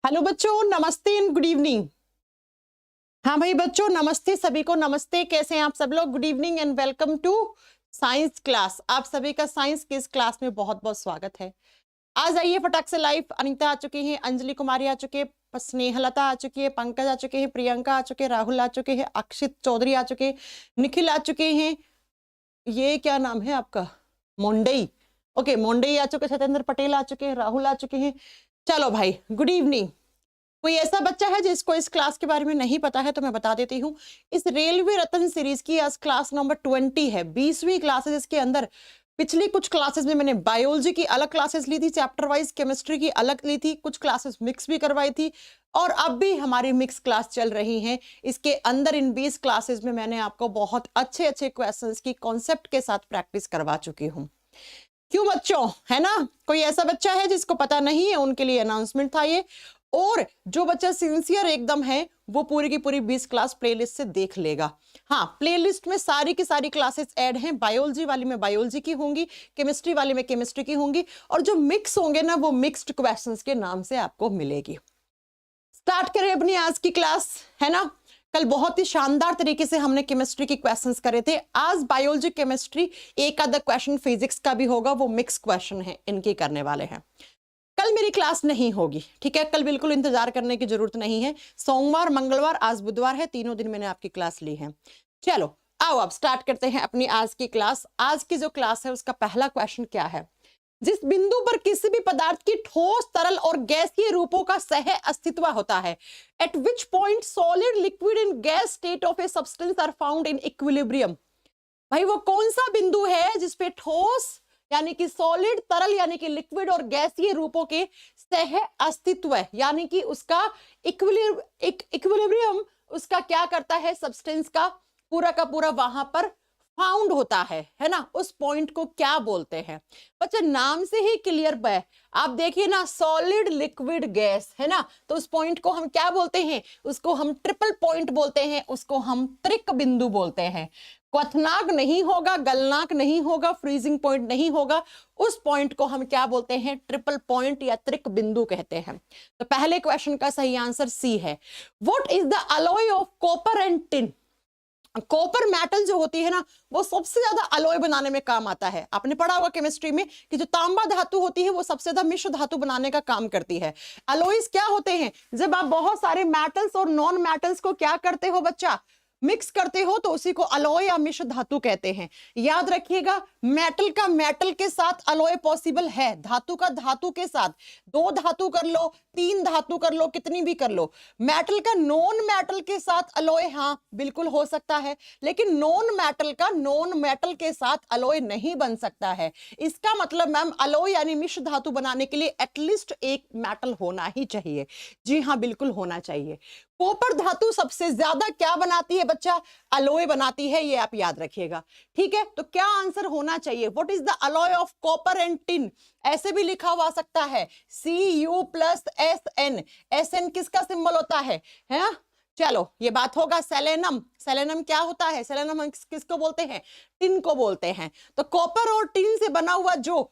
Hello बच्चों, नमस्ते and good evening. हाँ भाई बच्चों, नमस्ते सभी को। नमस्ते, कैसे हैं आप सब लोग? Good evening and welcome to science class. आप सभी का साइंस की इस क्लास में बहुत बहुत स्वागत है। आज आइए फटाक से लाइव। अनीता आ चुकी हैं, अंजलि कुमारी आ चुके हैं, स्नेहलता आ चुकी है, पंकज आ चुके हैं, प्रियंका आ चुके हैं, राहुल आ चुके हैं, अक्षित चौधरी आ चुके हैं, निखिल आ चुके हैं। ये क्या नाम है आपका? मोंडई। ओके, मोंडई आ चुके, सत्येंद्र पटेल आ चुके हैं, राहुल आ चुके हैं। चलो भाई, गुड इवनिंग। कोई ऐसा बच्चा है जिसको इस क्लास के बारे में नहीं पता है तो मैं बता देती हूँ। इस रेलवे रत्न सीरीज की आज क्लास नंबर 20 है, 20वीं क्लास है। इसके अंदर पिछली कुछ क्लासेस में मैंने बायोलॉजी की अलग क्लासेस ली थी, चैप्टर वाइज केमिस्ट्री की अलग ली थी, कुछ क्लासेस मिक्स भी करवाई थी और अब भी हमारी मिक्स क्लास चल रही है। इसके अंदर इन 20 क्लासेस में मैंने आपको बहुत अच्छे अच्छे क्वेश्चंस की कॉन्सेप्ट के साथ प्रैक्टिस करवा चुकी हूँ। क्यों बच्चों, है ना? कोई ऐसा बच्चा है जिसको पता नहीं है, उनके लिए अनाउंसमेंट था ये। और जो बच्चा सिंसियर एकदम है वो पूरी की पूरी 20 क्लास प्लेलिस्ट से देख लेगा। हाँ, प्लेलिस्ट में सारी की सारी क्लासेस ऐड हैं। बायोलॉजी वाली में बायोलॉजी की होंगी, केमिस्ट्री वाली में केमिस्ट्री की होंगी और जो मिक्स होंगे ना वो मिक्स्ड क्वेश्चंस के नाम से आपको मिलेगी। स्टार्ट करें अपनी आज की क्लास, है ना? कल बहुत ही शानदार तरीके से हमने केमिस्ट्री के क्वेश्चंस करे थे। आज बायोलॉजी केमिस्ट्री, एक आधा क्वेश्चन फिजिक्स का भी होगा, वो मिक्स क्वेश्चन है, इनके करने वाले हैं। कल मेरी क्लास नहीं होगी, ठीक है? कल बिल्कुल इंतजार करने की जरूरत नहीं है। सोमवार, मंगलवार, आज बुधवार है, तीनों दिन मैंने आपकी क्लास ली है। चलो आओ अब स्टार्ट करते हैं अपनी आज की क्लास। आज की जो क्लास है उसका पहला क्वेश्चन क्या है? जिस बिंदु पर किसी भी पदार्थ की ठोस, तरल और गैसीय रूपों का सह अस्तित्व होता है, at which point solid, liquid and gas state of a substance are found in equilibrium. भाई वो कौन सा बिंदु है जिसपे ठोस यानी कि सॉलिड, तरल यानी कि लिक्विड और गैसीय रूपों के सह अस्तित्व है, यानी कि उसका इक्विलिब्रियम उसका क्या करता है, सब्सटेंस का पूरा वहां पर फाउंड होता है ना? उस पॉइंट को क्या बोलते हैं? बच्चा नाम से ही क्लियर है, आप देखिए ना, सॉलिड, लिक्विड, गैस, है ना? तो उस पॉइंट को हम क्या बोलते हैं? उसको हम ट्रिपल पॉइंट बोलते हैं, उसको हम त्रिक बिंदु बोलते हैं। क्वथनांक नहीं होगा, गलनांक नहीं होगा, फ्रीजिंग पॉइंट नहीं होगा, उस पॉइंट को हम क्या बोलते हैं? ट्रिपल पॉइंट या त्रिक बिंदु कहते हैं। तो पहले क्वेश्चन का सही आंसर सी है। What is the alloy of copper and tin? Copper metal जो होती है ना, वो सबसे ज्यादा अलॉय बनाने में काम आता है। आपने पढ़ा होगा केमिस्ट्री में कि जो तांबा धातु होती है वो सबसे ज्यादा मिश्र धातु बनाने का काम करती है। अलॉयज क्या होते हैं? जब आप बहुत सारे मेटल्स और नॉन मेटल्स को क्या करते हो बच्चा, मिक्स करते हो, तो उसी को अलॉय या मिश्र धातु कहते हैं। याद रखिएगा, मेटल का मेटल के साथ अलॉय पॉसिबल है, धातु का धातु के साथ। 2 धातु कर लो, 3 धातु कर लो, कितनी भी कर लो। मेटल का नॉन मेटल के साथ अलॉय, हाँ बिल्कुल हो सकता है, लेकिन नॉन मेटल का नॉन मेटल के साथ अलॉय नहीं बन सकता है। इसका मतलब मैम, अलॉय यानी मिश्र धातु बनाने के लिए एटलीस्ट एक मेटल होना ही चाहिए। जी हाँ, बिल्कुल होना चाहिए। कॉपर धातु सबसे ज्यादा क्या बनाती है बच्चा? अलॉय बनाती है, ये आप याद रखिएगा, ठीक है? तो क्या आंसर होना चाहिए? What is the alloy of copper and tin? ऐसे भी लिखा हुआ सकता है, Cu+Sn। Sn किसका सिंबल होता है? चलो ये बात होगा। सेलेनम, सेलेनम क्या होता है? सेलेनम हम किसको बोलते हैं? टिन को बोलते हैं। तो कॉपर और टिन से बना हुआ जो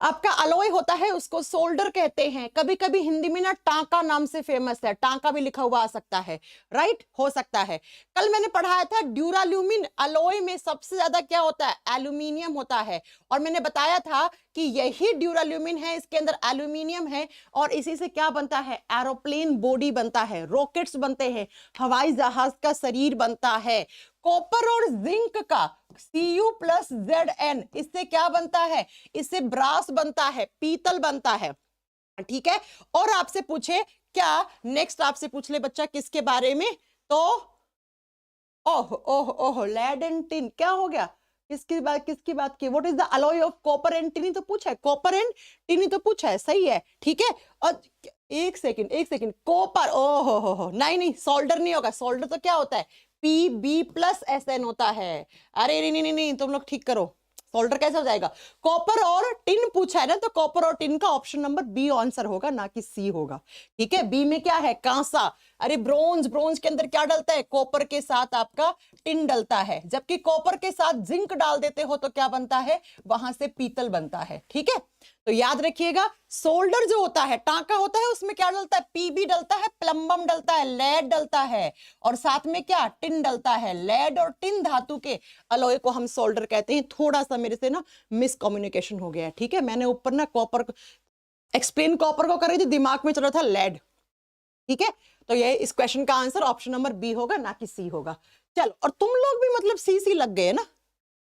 आपका अलॉय होता है उसको सोल्डर कहते हैं। कभी कभी हिंदी में ना टांका नाम से फेमस है, टांका भी लिखा हुआ आ सकता है, राइट? हो सकता है। कल मैंने पढ़ाया था ड्यूराल्यूमिन अलॉय में सबसे ज्यादा क्या होता है? एल्यूमिनियम होता है। और मैंने बताया था कि यही ड्यूराल्यूमिन है, इसके अंदर एल्यूमिनियम है और इसी से क्या बनता है? एरोप्लेन बॉडी बनता है, रॉकेट्स बनते हैं, हवाई जहाज का शरीर बनता है। कॉपर और जिंक का Cu+Zn, इससे क्या बनता है? इससे ब्रास बनता है, पीतल बनता है, ठीक है? और आपसे पूछे क्या, नेक्स्ट आपसे पूछ ले बच्चा किसके बारे में, तो ओह ओह ओह, लेड एंड टिन। क्या हो गया? किसकी बात की? What is the alloy of copper and tin? तो पूछा है, कॉपर एंड टिन तो पूछा है, सही है, ठीक है? और एक सेकंड, कॉपर, ओह हो, नहीं, सोल्डर नहीं होगा। सोल्डर तो क्या होता है? Pb+Sn होता है। अरे नहीं, तुम लोग ठीक करो, सोल्डर कैसे हो जाएगा? कॉपर और टिन पूछा है ना, तो कॉपर और टिन का ऑप्शन नंबर बी आंसर होगा, ना कि सी होगा, ठीक है? बी में क्या है? कांसा। अरे ब्रोंज, ब्रोंज के अंदर क्या डलता है? कॉपर के साथ आपका टिन डलता है, जबकि कॉपर के साथ जिंक डाल देते हो तो क्या बनता है? वहां से पीतल बनता है, ठीक है? तो याद रखिएगा, सोल्डर जो होता है, टांका होता है, उसमें क्या डलता है, पीबी डलता है, प्लम्बम डलता है, लेड डलता है, और साथ में क्या, टिन डलता है। लेड और टिन धातु के अलॉय को हम सोल्डर कहते हैं। थोड़ा सा मेरे से ना मिसकम्युनिकेशन हो गया है, ठीक है। मैंने ऊपर ना कॉपर एक्सप्लेन कॉपर को कर रही थी, दिमाग में चल रहा था लेड, ठीक है। तो ये इस क्वेश्चन का आंसर ऑप्शन नंबर बी होगा, ना कि सी होगा। चलो, और तुम लोग भी मतलब सी लग गए ना,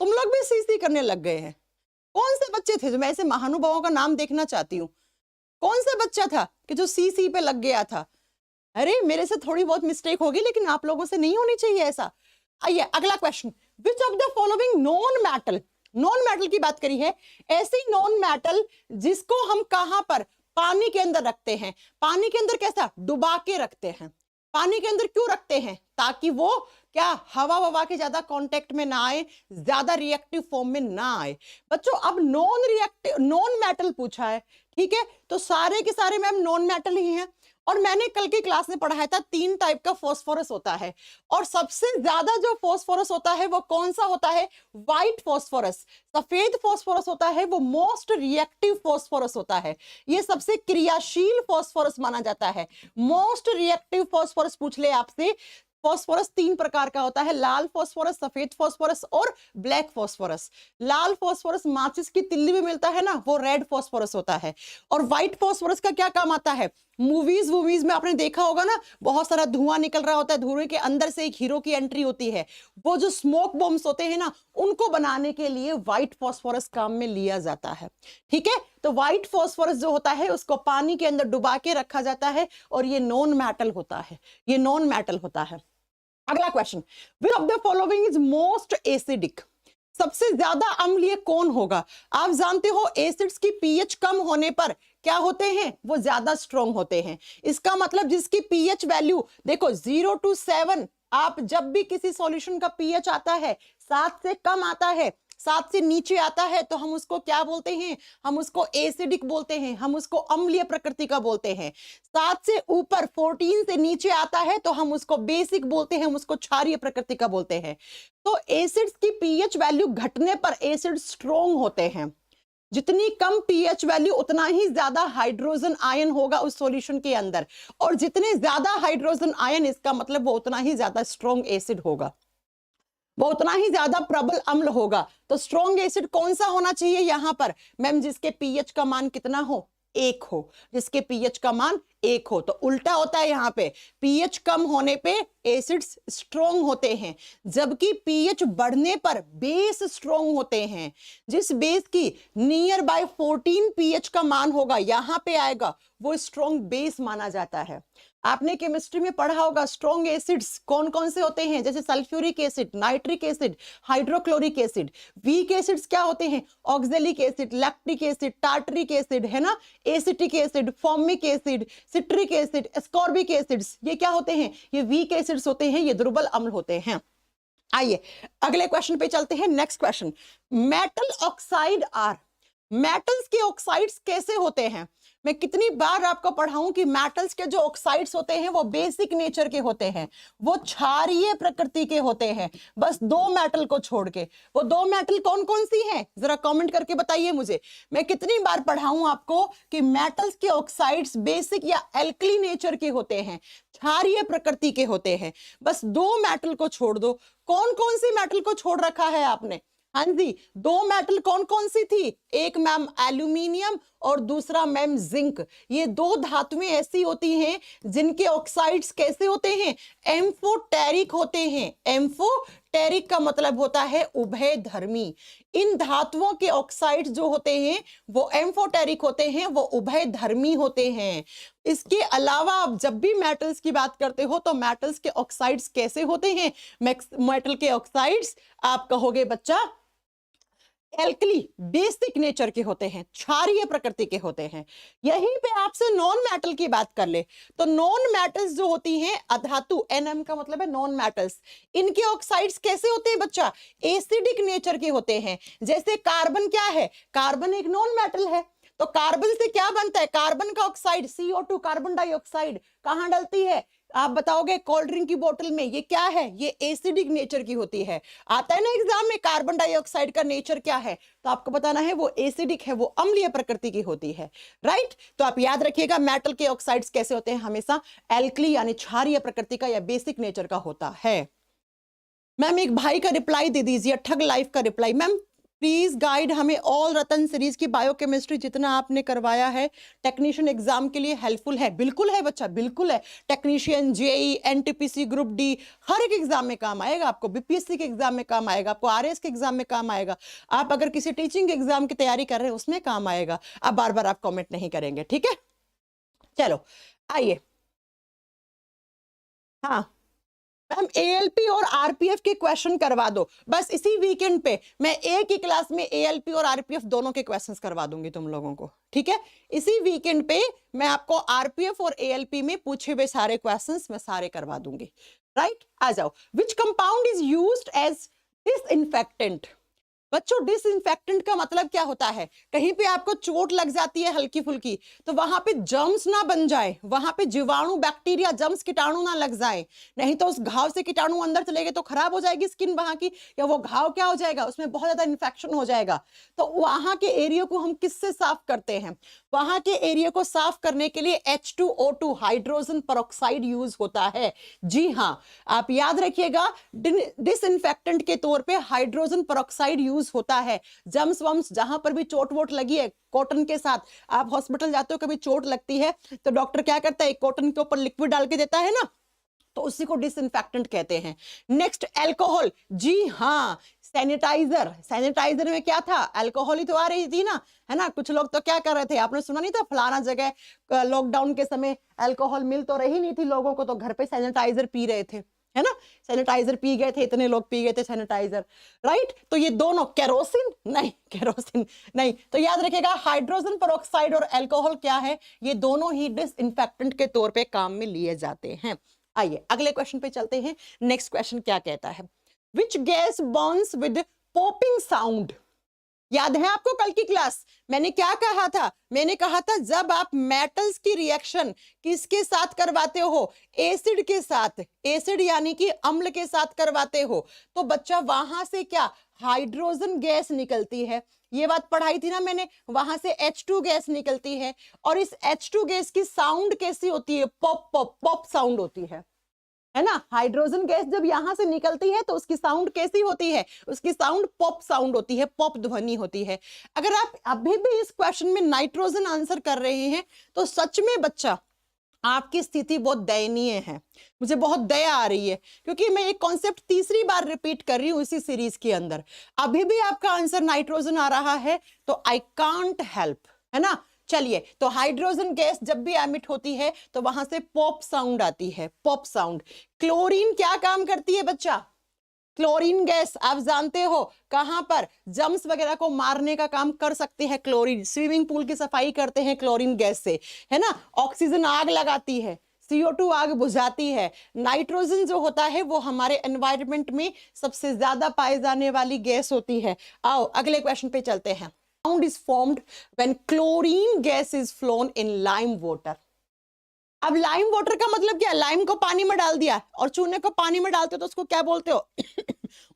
तुम लोग भी सी करने लग गए हैं। कौन से बच्चे थे जो, मैं ऐसे महानुभावों का नाम देखना चाहती हूँ, कौन सा बच्चा था कि जो सी पे लग गया था? अरे मेरे से थोड़ी बहुत मिस्टेक होगी, लेकिन आप लोगों से नहीं होनी चाहिए ऐसा। आइए अगला question, which of the following non metal, non metal की बात करी है, ऐसी नॉन मेटल जिसको हम कहां पर, पानी के अंदर रखते हैं। पानी के अंदर कैसा, डुबा के रखते हैं। पानी के अंदर क्यों रखते हैं? ताकि वो क्या, हवा के ज्यादा कांटेक्ट में ना आए, ज्यादा रिएक्टिव फॉर्म में ना आए। बच्चों अब नॉन मेटल पूछा है, ठीक है, तो सारे के सारे मैम नॉन मेटल ही हैं। और मैंने कल की क्लास में पढ़ाया था 3 टाइप का फास्फोरस होता है, और सबसे ज्यादा जो फास्फोरस होता है वो कौन सा होता है, व्हाइट फास्फोरस। सफेद फास्फोरस होता है वो मोस्ट रिएक्टिव फास्फोरस होता है, ये सबसे क्रियाशील फास्फोरस माना जाता है। मोस्ट रिएक्टिव फास्फोरस पूछ ले आपसे, फास्फोरस 3 प्रकार का होता है, लाल फास्फोरस, सफेद फास्फोरस और ब्लैक फास्फोरस। लाल फास्फोरस माचिस की तिल्ली में मिलता है ना, वो रेड फास्फोरस होता है। और व्हाइट फास्फोरस का क्या काम आता है, मूवीज में आपने देखा होगा ना, बहुत सारा धुआं निकल रहा होता है, धुएं के अंदर से एक हीरो की एंट्री होती है, वो जो स्मोक बॉम्ब्स होते हैं ना, उनको बनाने के लिए व्हाइट फास्फोरस काम में लिया जाता है, ठीक है। तो व्हाइट फास्फोरस जो होता है उसको पानी के अंदर डुबा के रखा जाता है, और ये नॉन मेटल होता है, ये नॉन मेटल होता है। अगला question, which of the following is most acidic, सबसे ज्यादा अम्लीय कौन होगा? आप जानते हो एसिड्स की पीएच कम होने पर क्या होते हैं, वो ज्यादा स्ट्रॉन्ग होते हैं। इसका मतलब जिसकी पीएच वैल्यू देखो 0 to 7, आप जब भी किसी सॉल्यूशन का पीएच आता है 7 से कम आता है, 7 से नीचे आता है, तो हम उसको क्या बोलते हैं, हम उसको एसिडिक बोलते हैं, हम उसको अम्लीय प्रकृति का बोलते हैं। 7 से ऊपर 14 से नीचे आता है तो हम उसको बेसिक बोलते हैं, हम उसको क्षारीय प्रकृति का बोलते हैं। तो एसिड्स की पीएच वैल्यू घटने पर एसिड स्ट्रॉन्ग होते हैं। जितनी कम पीएच वैल्यू उतना ही ज्यादा हाइड्रोजन आयन होगा उस सॉल्यूशन के अंदर, और जितने ज्यादा हाइड्रोजन आयन, इसका मतलब वो उतना ही ज्यादा स्ट्रॉन्ग एसिड होगा, वो उतना ही ज्यादा प्रबल अम्ल होगा। तो स्ट्रॉन्ग एसिड कौन सा होना चाहिए यहां पर मैम, जिसके पीएच का मान कितना हो, 1 हो, जिसके पीएच का मान 1 हो। तो उल्टा होता है यहाँ पे, पीएच कम होने पे एसिड्स स्ट्रॉन्ग होते हैं, जबकि पीएच बढ़ने पर बेस स्ट्रॉन्ग होते हैं। जिस बेस की नियर बाय 14 पीएच का मान होगा, यहाँ पे आएगा, वो स्ट्रॉन्ग बेस माना जाता है। आपने केमिस्ट्री में पढ़ा होगा स्ट्रॉन्ग एसिड्स कौन कौन से होते हैं, जैसे sulphuric acid, nitric acid, hydrochloric acid. Weak acids क्या होते हैं, oxalic acid, lactic acid, tartaric acid, है ना, acetic acid, formic acid, citric acid, ascorbic acids, ये क्या होते हैं, ये वीक एसिड्स होते हैं, ये दुर्बल अम्ल होते हैं। आइए अगले क्वेश्चन पे चलते हैं। Next question, metal oxide are, metals के ऑक्साइड्स कैसे होते हैं? मैं कितनी बार आपको पढ़ाऊं कि मेटल्स के जो ऑक्साइड्स होते हैं वो बेसिक नेचर के होते हैं, वो क्षारीय प्रकृति के होते हैं, बस 2 मेटल को छोड़ के। वो 2 मेटल कौन कौन सी हैं, जरा कमेंट करके बताइए मुझे। मैं कितनी बार पढ़ाऊं आपको कि मेटल्स के ऑक्साइड्स बेसिक या एल्कली नेचर के होते हैं, क्षारीय प्रकृति के होते हैं, बस 2 मेटल को छोड़ दो। कौन कौन सी मेटल को छोड़ रखा है आपने? हाँ जी, 2 मेटल कौन कौन सी थी, एक मैम एल्यूमिनियम और दूसरा मैम जिंक। ये 2 धातुएं ऐसी होती हैं जिनके ऑक्साइड्स कैसे होते हैं, एम्फोटेरिक होते हैं। एम्फोटेरिक का मतलब होता है उभयधर्मी। इन धातुओं के ऑक्साइड्स जो होते हैं वो एम्फोटेरिक होते हैं, वो उभयधर्मी होते हैं। इसके अलावा आप जब भी मेटल्स की बात करते हो तो मेटल्स के ऑक्साइड्स कैसे होते हैं, मेटल के ऑक्साइड्स आप कहोगे बच्चा एल्कली बेसिक नेचर के होते हैं, क्षारीय प्रकृति के होते हैं। यहीं पे आपसे नॉन मेटल की बात कर ले तो नॉन मेटल्स जो होती हैं अधातु, एनएम का मतलब है नॉन मेटल्स, इनके ऑक्साइड्स कैसे होते हैं बच्चा, एसिडिक नेचर के होते हैं। जैसे कार्बन क्या है, कार्बन एक नॉन मेटल है, तो कार्बन से क्या बनता है, कार्बन का ऑक्साइड CO2 कार्बन डाइऑक्साइड कहां डलती है, आप बताओगे कोल्ड ड्रिंक की बोतल में ये क्या है, ये एसिडिक नेचर की होती है। आता है ना एग्जाम में कार्बन डाइऑक्साइड का नेचर क्या है, तो आपको बताना है वो एसिडिक है, वो अम्लीय प्रकृति की होती है, राइट। तो आप याद रखिएगा मेटल के ऑक्साइड्स कैसे होते हैं, हमेशा एल्कली यानी क्षारीय प्रकृति का या बेसिक नेचर का होता है। मैम एक भाई का रिप्लाई दे दीजिए, ठग लाइफ का रिप्लाई। मैम प्लीज गाइड हमें ऑल रतन सीरीज की बायोकेमिस्ट्री जितना आपने करवाया है टेक्नीशियन एग्जाम के लिए हेल्पफुल है। बिल्कुल है बच्चा, बिल्कुल है। Technician, JE, NTPC, group D, हर एक एग्जाम में काम आएगा आपको। बीपीएससी के एग्जाम में काम आएगा आपको, आरएस के एग्जाम में काम आएगा, आप अगर किसी टीचिंग एग्जाम की तैयारी कर रहे हैं उसमें काम आएगा। अब बार बार आप कॉमेंट नहीं करेंगे, ठीक है। चलो आइए, हाँ मैम एएलपी और आरपीएफ के क्वेश्चन करवा दो बस। इसी वीकेंड पे मैं एक ही क्लास में एएलपी और आरपीएफ दोनों के क्वेश्चंस करवा दूंगी तुम लोगों को, ठीक है। इसी वीकेंड पे मैं आपको आरपीएफ और एएलपी में पूछे हुए सारे क्वेश्चंस मैं सारे करवा दूंगी, राइट। आ जाओ, which compound is used as disinfectant. बच्चों डिसइंफेक्टेंट का मतलब क्या होता है, कहीं पे आपको चोट लग जाती है हल्की फुल्की, तो वहां पे जर्म्स ना बन जाए, वहां पे जीवाणु, बैक्टीरिया, जर्म्स, कीटाणु ना लग जाए, नहीं तो उस घाव से कीटाणु अंदर चले गए तो खराब हो जाएगी स्किन वहां की, या वो घाव क्या हो जाएगा, उसमें बहुत ज्यादा इन्फेक्शन हो जाएगा। तो वहां के एरिया को हम किससे साफ करते हैं, वहां के एरिया को साफ करने के लिए H2O2 हाइड्रोजन पेरोक्साइड यूज होता है। जी हाँ, आप याद रखिएगा डिसइंफेक्टेंट के तौर पे हाइड्रोजन पेरोक्साइड यूज होता है। जम्स वम्स जहां पर भी चोट वोट लगी है, कॉटन के साथ आप हॉस्पिटल जाते हो, कभी चोट लगती है तो डॉक्टर क्या करता है, कॉटन के ऊपर लिक्विड डाल के देता है ना, तो उसी को डिसइंफेक्टेंट कहते हैं। नेक्स्ट अल्कोहल, जी हाँ सैनिटाइजर। सैनिटाइजर में क्या था, अल्कोहल ही तो आ रही थी ना, है ना। कुछ लोग तो क्या कर रहे थे, आपने सुना नहीं था फलाना जगह लॉकडाउन के समय अल्कोहल मिल तो रही नहीं थी लोगों को, तो घर पे सैनिटाइजर पी रहे थे, है ना। सैनिटाइजर पी गए थे, इतने लोग पी गए थे सैनिटाइजर, राइट। तो ये दोनों, केरोसिन नहीं, केरोसिन नहीं, तो याद रखिएगा हाइड्रोजन पेरोक्साइड और अल्कोहल क्या है, ये दोनों ही डिसइंफेक्टेंट के तौर पे काम में लिए जाते हैं। आइए अगले क्वेश्चन पे चलते हैं। नेक्स्ट क्वेश्चन क्या कहता है, which gas Burns with popping sound. याद है आपको कल की क्लास मैंने क्या कहा था, मैंने कहा था जब आप मेटल्स की रिएक्शन किसके साथ करवाते हो, एसिड के साथ, एसिड यानी कि अम्ल के साथ करवाते हो, तो बच्चा वहां से क्या हाइड्रोजन गैस निकलती है। ये बात पढ़ाई थी ना मैंने, वहां से H2 गैस निकलती है, और इस H2 गैस की साउंड कैसी होती है, पॉप पॉप पॉप साउंड होती है ना। हाइड्रोजन गैस जब यहां से निकलती है तो उसकी साउंड कैसी होती है, उसकी साउंड पॉप साउंड होती है, पॉप ध्वनि होती है। अगर आप अभी भी इस क्वेश्चन में नाइट्रोजन आंसर कर रहे हैं तो सच में बच्चा आपकी स्थिति बहुत दयनीय है। मुझे बहुत दया आ रही है, क्योंकि मैं एक कॉन्सेप्ट तीसरी बार रिपीट कर रही हूं इसी सीरीज के अंदर। अभी भी आपका आंसर नाइट्रोजन आ रहा है तो आई कांट हेल्प, है ना। चलिए, तो हाइड्रोजन गैस जब भी एमिट होती है तो वहां से पॉप साउंड आती है, पॉप साउंड। क्लोरीन क्या काम करती है बच्चा, क्लोरीन गैस आप जानते हो कहां पर, जम्स वगैरह को मारने का काम कर सकते हैं क्लोरीन। स्विमिंग पूल की सफाई करते हैं क्लोरीन गैस से, है ना। ऑक्सीजन आग लगाती है, CO2 आग बुझाती है। नाइट्रोजन जो होता है वो हमारे एनवायरनमेंट में सबसे ज्यादा पाए जाने वाली गैस होती है। आओ अगले क्वेश्चन पे चलते हैं। Sound is formed when chlorine gas is flown in lime water. अब लाइम वाटर का मतलब क्या, लाइम को पानी में डाल दिया और चूने को पानी में डालते हो तो उसको क्या बोलते हो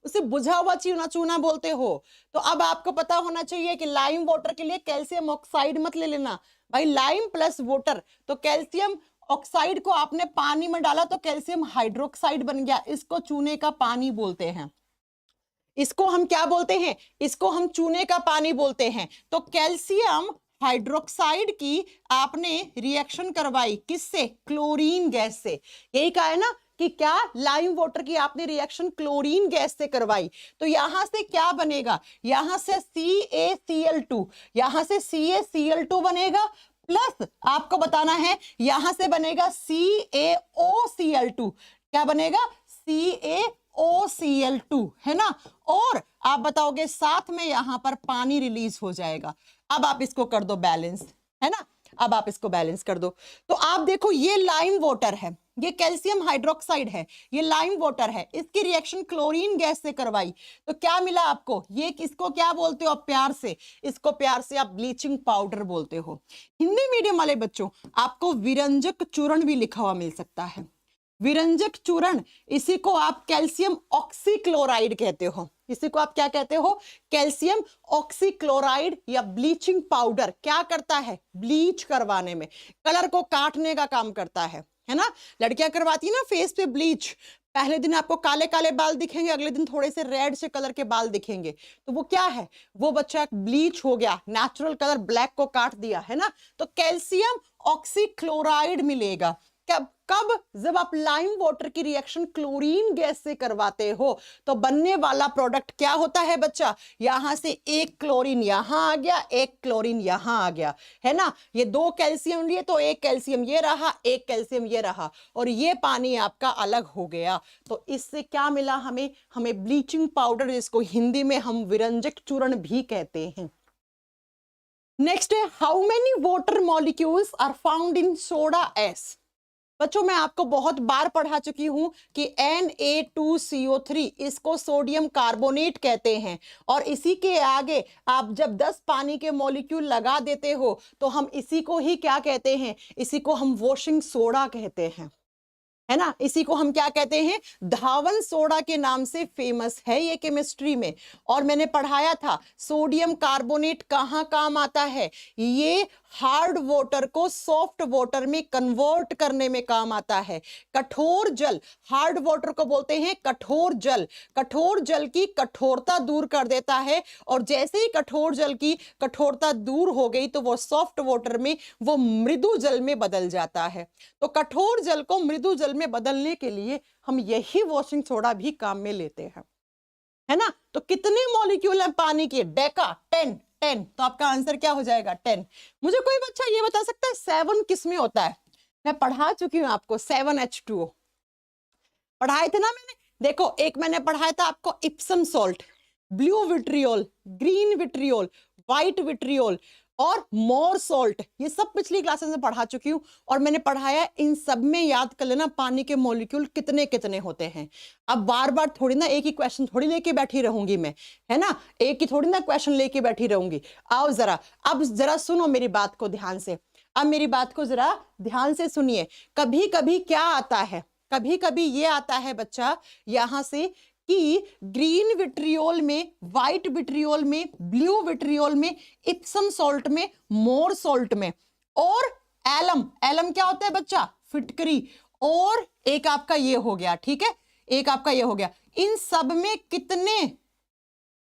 उसे बुझा हुआ चूना चूना बोलते हो। तो अब आपको पता होना चाहिए कि लाइम वाटर के लिए कैल्शियम ऑक्साइड मत ले लेना भाई, लाइम प्लस वाटर, तो कैल्शियम ऑक्साइड को आपने पानी में डाला तो कैल्शियम हाइड्रोक्साइड बन गया, इसको चूने का पानी बोलते हैं। इसको हम क्या बोलते हैं, इसको हम चूने का पानी बोलते हैं। तो कैल्शियम हाइड्रोक्साइड की आपने रिएक्शन करवाई किससे, क्लोरीन गैस से। यही कहा है ना कि क्या लाइम वाटर की आपने रिएक्शन क्लोरीन गैस से करवाई, तो यहां से क्या बनेगा, यहां से CaCl2, यहां से CaCl2 बनेगा, प्लस आपको बताना है यहां से बनेगा CaOCl2। क्या बनेगा, CaOCl2, है ना। और आप बताओगे साथ में यहां पर पानी रिलीज हो जाएगा। अब आप इसको कर दो बैलेंस, है ना, अब आप इसको बैलेंस कर दो। तो आप देखो ये लाइम वाटर है, ये कैल्शियम हाइड्रोक्साइड है, ये लाइम वाटर है, इसकी रिएक्शन क्लोरीन गैस से करवाई तो क्या मिला आपको, ये किसको क्या बोलते हो आप प्यार से, इसको प्यार से आप ब्लीचिंग पाउडर बोलते हो। हिंदी मीडियम वाले बच्चों आपको विरंजक चूर्ण भी लिखा हुआ मिल सकता है। विरंजक चूर्ण, इसी को आप कैल्शियम ऑक्सीक्लोराइड कहते हो। इसी को आप क्या कहते हो? कैल्शियम ऑक्सीक्लोराइड या ब्लीचिंग पाउडर। क्या करता है? ब्लीच करवाने में, कलर को काटने का काम करता है ना। लड़कियां करवाती है ना फेस पे ब्लीच, पहले दिन आपको काले काले बाल दिखेंगे, अगले दिन थोड़े से रेड से कलर के बाल दिखेंगे, तो वो क्या है? वो बच्चा ब्लीच हो गया, नेचुरल कलर ब्लैक को काट दिया है ना। तो कैल्शियम ऑक्सीक्लोराइड मिलेगा कब कब? जब आप लाइम वाटर की रिएक्शन क्लोरीन गैस से करवाते हो तो बनने वाला प्रोडक्ट क्या होता है बच्चा? यहां से एक क्लोरीन यहां आ गया, एक क्लोरीन यहां आ गया, है ना। ये दो कैल्शियम लिए तो एक कैल्शियम ये रहा, एक कैल्शियम ये रहा, और ये पानी आपका अलग हो गया। तो इससे क्या मिला हमें? हमें ब्लीचिंग पाउडर, जिसको हिंदी में हम विरंजक चूर्ण भी कहते हैं। नेक्स्ट है, how many water molecules are found in soda ash. बच्चों मैं आपको बहुत बार पढ़ा चुकी हूं कि Na2CO3 इसको सोडियम कार्बोनेट कहते हैं, और इसी के आगे आप जब 10 पानी के मॉलिक्यूल लगा देते हो तो हम इसी को ही क्या कहते हैं? इसी को हम वॉशिंग सोडा कहते हैं, है ना। इसी को हम क्या कहते हैं? धावन सोडा के नाम से फेमस है ये केमिस्ट्री में। और मैंने पढ़ाया था सोडियम कार्बोनेट कहाँ काम आता है? ये हार्ड वाटर को सॉफ्ट वाटर में कन्वर्ट करने में काम आता है। कठोर जल, हार्ड वाटर को बोलते हैं कठोर जल, कठोर जल की कठोरता दूर कर देता है, और जैसे ही कठोर जल की कठोरता दूर हो गई तो वो सॉफ्ट वाटर में, वो मृदु जल में बदल जाता है। तो कठोर जल को मृदु जल में बदलने के लिए हम यही वॉशिंग सोडा भी काम में लेते हैं, है ना। तो कितने मॉलिक्यूल हैं पानी के? डेका 10। तो आपका आंसर क्या हो जाएगा? 10। मुझे कोई बच्चा ये बता सकता है 7 किस में होता है? मैं पढ़ा चुकी हूं आपको, 7H2O पढ़ाए थे ना मैंने। देखो एक मैंने पढ़ाया था आपको Epsom salt, blue vitriol, green vitriol, white vitriol और मोर सॉल्ट, ये सब पिछली क्लासेस में पढ़ा चुकी हूँ। और मैंने पढ़ाया, इन सब में याद कर लेना पानी के मॉलिक्यूल कितने कितने होते हैं। अब बार बार थोड़ी ना एक ही क्वेश्चन थोड़ी लेके बैठी रहूंगी मैं, है ना, एक ही थोड़ी ना क्वेश्चन लेके बैठी रहूंगी। आओ जरा, अब जरा सुनो मेरी बात को ध्यान से, अब मेरी बात को जरा ध्यान से सुनिए। कभी कभी क्या आता है? कभी कभी ये आता है बच्चा यहां से कि ग्रीन विट्रियोल में, व्हाइट विट्रियोल में, ब्लू विट्रियोल में, इप्सम सॉल्ट में, मोर सॉल्ट में, और एलम, एलम क्या होता है बच्चा? फिटकरी, और एक आपका ये हो गया, ठीक है, एक आपका ये हो गया। इन सब में कितने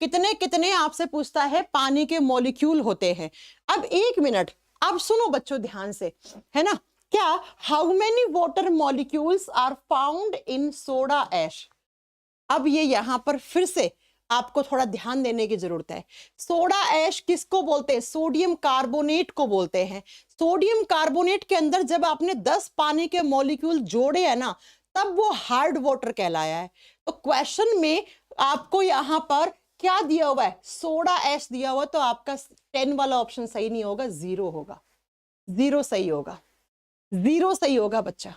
कितने कितने आपसे पूछता है पानी के मॉलिक्यूल होते हैं। अब एक मिनट, अब सुनो बच्चों ध्यान से, है ना। क्या how many water molecules are found in soda ash? अब ये यहां पर फिर से आपको थोड़ा ध्यान देने की जरूरत है। सोडा ऐश किसको बोलते हैं? सोडियम कार्बोनेट को बोलते हैं। सोडियम कार्बोनेट के अंदर जब आपने 10 पानी के मॉलिक्यूल जोड़े हैं ना, तब वो हार्ड वाटर कहलाया है। तो क्वेश्चन में आपको यहां पर क्या दिया हुआ है? सोडा ऐश दिया हुआ, तो आपका 10 वाला ऑप्शन सही नहीं होगा, 0 होगा। 0 सही होगा, 0 सही होगा बच्चा,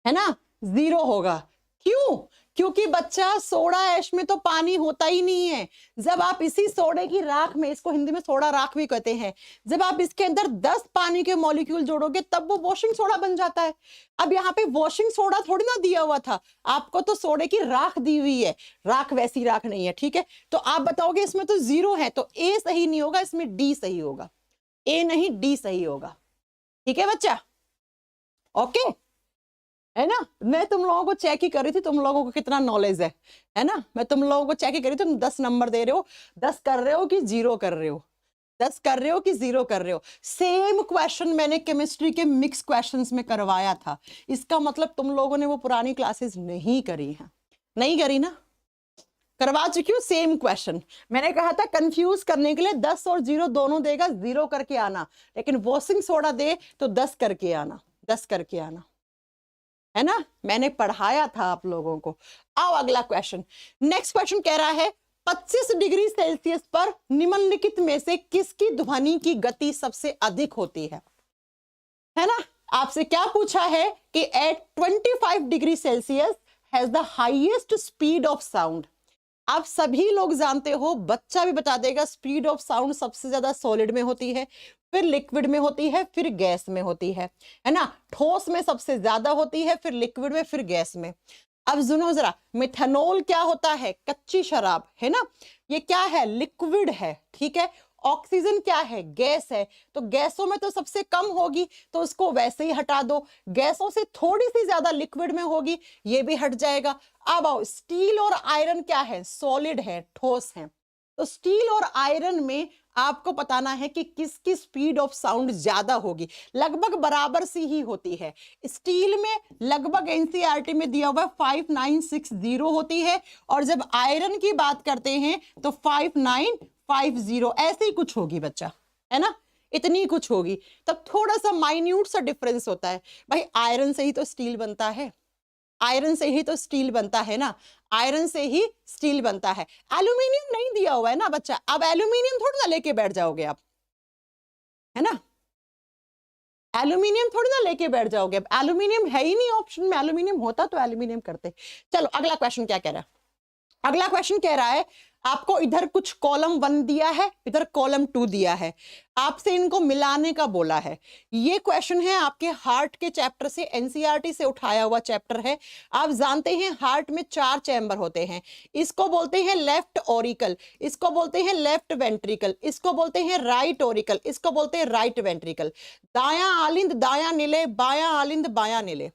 है ना, 0 होगा। क्यों? क्योंकि बच्चा सोडा ऐश में तो पानी होता ही नहीं है। जब आप इसी सोडे की राख में, इसको हिंदी में सोडा राख भी कहते हैं, जब आप इसके अंदर 10 पानी के मॉलिक्यूल जोड़ोगे तब वो वॉशिंग सोडा बन जाता है। अब यहाँ पे वॉशिंग सोडा थोड़ी ना दिया हुआ था आपको, तो सोडे की राख दी हुई है, राख वैसी राख नहीं है, ठीक है। तो आप बताओगे इसमें तो 0 है, तो ए सही नहीं होगा, इसमें डी सही होगा, ए नहीं डी सही होगा, ठीक है बच्चा, ओके, है ना। मैं तुम लोगों को चेक ही कर रही थी, तुम लोगों को कितना नॉलेज है ना। मैं तुम लोगों को चेक ही कर रही थी, तुम 10 नंबर दे रहे हो, 10 कर रहे हो कि 0 कर रहे हो, 10 कर रहे हो कि 0 कर रहे हो। सेम क्वेश्चन मैंने केमिस्ट्री के मिक्स क्वेश्चंस में करवाया था। इसका मतलब तुम लोगों ने वो पुरानी क्लासेस नहीं करी है, नहीं करी ना, करवा चुकी हूँ सेम क्वेश्चन। मैंने कहा था कंफ्यूज करने के लिए 10 और 0 दोनों देगा, 0 करके आना, लेकिन वॉशिंग सोडा दे तो 10 करके आना, 10 करके आना, है ना। मैंने पढ़ाया था आप लोगों को। आओ अगला क्वेश्चन, नेक्स्ट क्वेश्चन कह रहा है 25 डिग्री सेल्सियस पर निम्नलिखित में से किसकी ध्वनि की गति सबसे अधिक होती है ना। आपसे क्या पूछा है कि at 25 degree Celsius has the highest speed of sound. आप सभी लोग जानते हो, बच्चा भी बता देगा, स्पीड ऑफ साउंड सबसे ज्यादा सॉलिड में होती है, फिर लिक्विड में होती है, फिर गैस में होती है ना। ठोस में सबसे ज्यादा होती है, फिर लिक्विड में, फिर गैस में। अब सुनो जरा, मिथेनॉल क्या होता है? कच्ची शराब है ना, ये क्या है? लिक्विड है, ठीक है। ऑक्सीजन क्या है? गैस है। तो गैसों में तो सबसे कम होगी, तो उसको वैसे ही हटा दो। गैसों से थोड़ी सी ज्यादा लिक्विड में होगी, ये भी हट जाएगा। अब आओ, स्टील और आयरन क्या है? सॉलिड है, ठोस है। तो स्टील और आयरन में आपको बताना है कि किसकी स्पीड ऑफ साउंड ज्यादा होगी। लगभग बराबर सी ही होती है। स्टील में लगभग एनसीईआरटी में दिया हुआ 5960 होती है, और जब आयरन की बात करते हैं तो 5950 ऐसे ही कुछ होगी बच्चा, है ना, इतनी कुछ होगी। तब थोड़ा सा माइन्यूट सा डिफरेंस होता है। भाई आयरन से ही तो स्टील बनता है, आयरन से ही तो स्टील बनता है ना, आयरन से ही स्टील बनता है। एल्यूमिनियम नहीं दिया हुआ है ना बच्चा, अब एल्यूमिनियम थोड़ी ना लेके बैठ जाओगे आप, है ना, एल्यूमिनियम थोड़ी ना लेके बैठ जाओगे। अब एल्यूमिनियम है ही नहीं ऑप्शन में, एल्यूमिनियम होता तो एल्यूमिनियम करते। चलो अगला क्वेश्चन क्या कह रहा है? अगला क्वेश्चन कह रहा है आपको इधर कुछ कॉलम 1 दिया है, इधर कॉलम 2 दिया है, आपसे इनको मिलाने का बोला है। ये क्वेश्चन है आपके हार्ट के चैप्टर से, एनसीईआरटी से उठाया हुआ चैप्टर है। आप जानते हैं हार्ट में 4 चैम्बर होते हैं। इसको बोलते हैं लेफ्ट ऑरिकल, इसको बोलते हैं लेफ्ट वेंट्रिकल, इसको बोलते हैं राइट ऑरिकल, इसको बोलते हैं राइट वेंट्रिकल। दायां आलिंद दायां निले, बायां आलिंद बायां निले।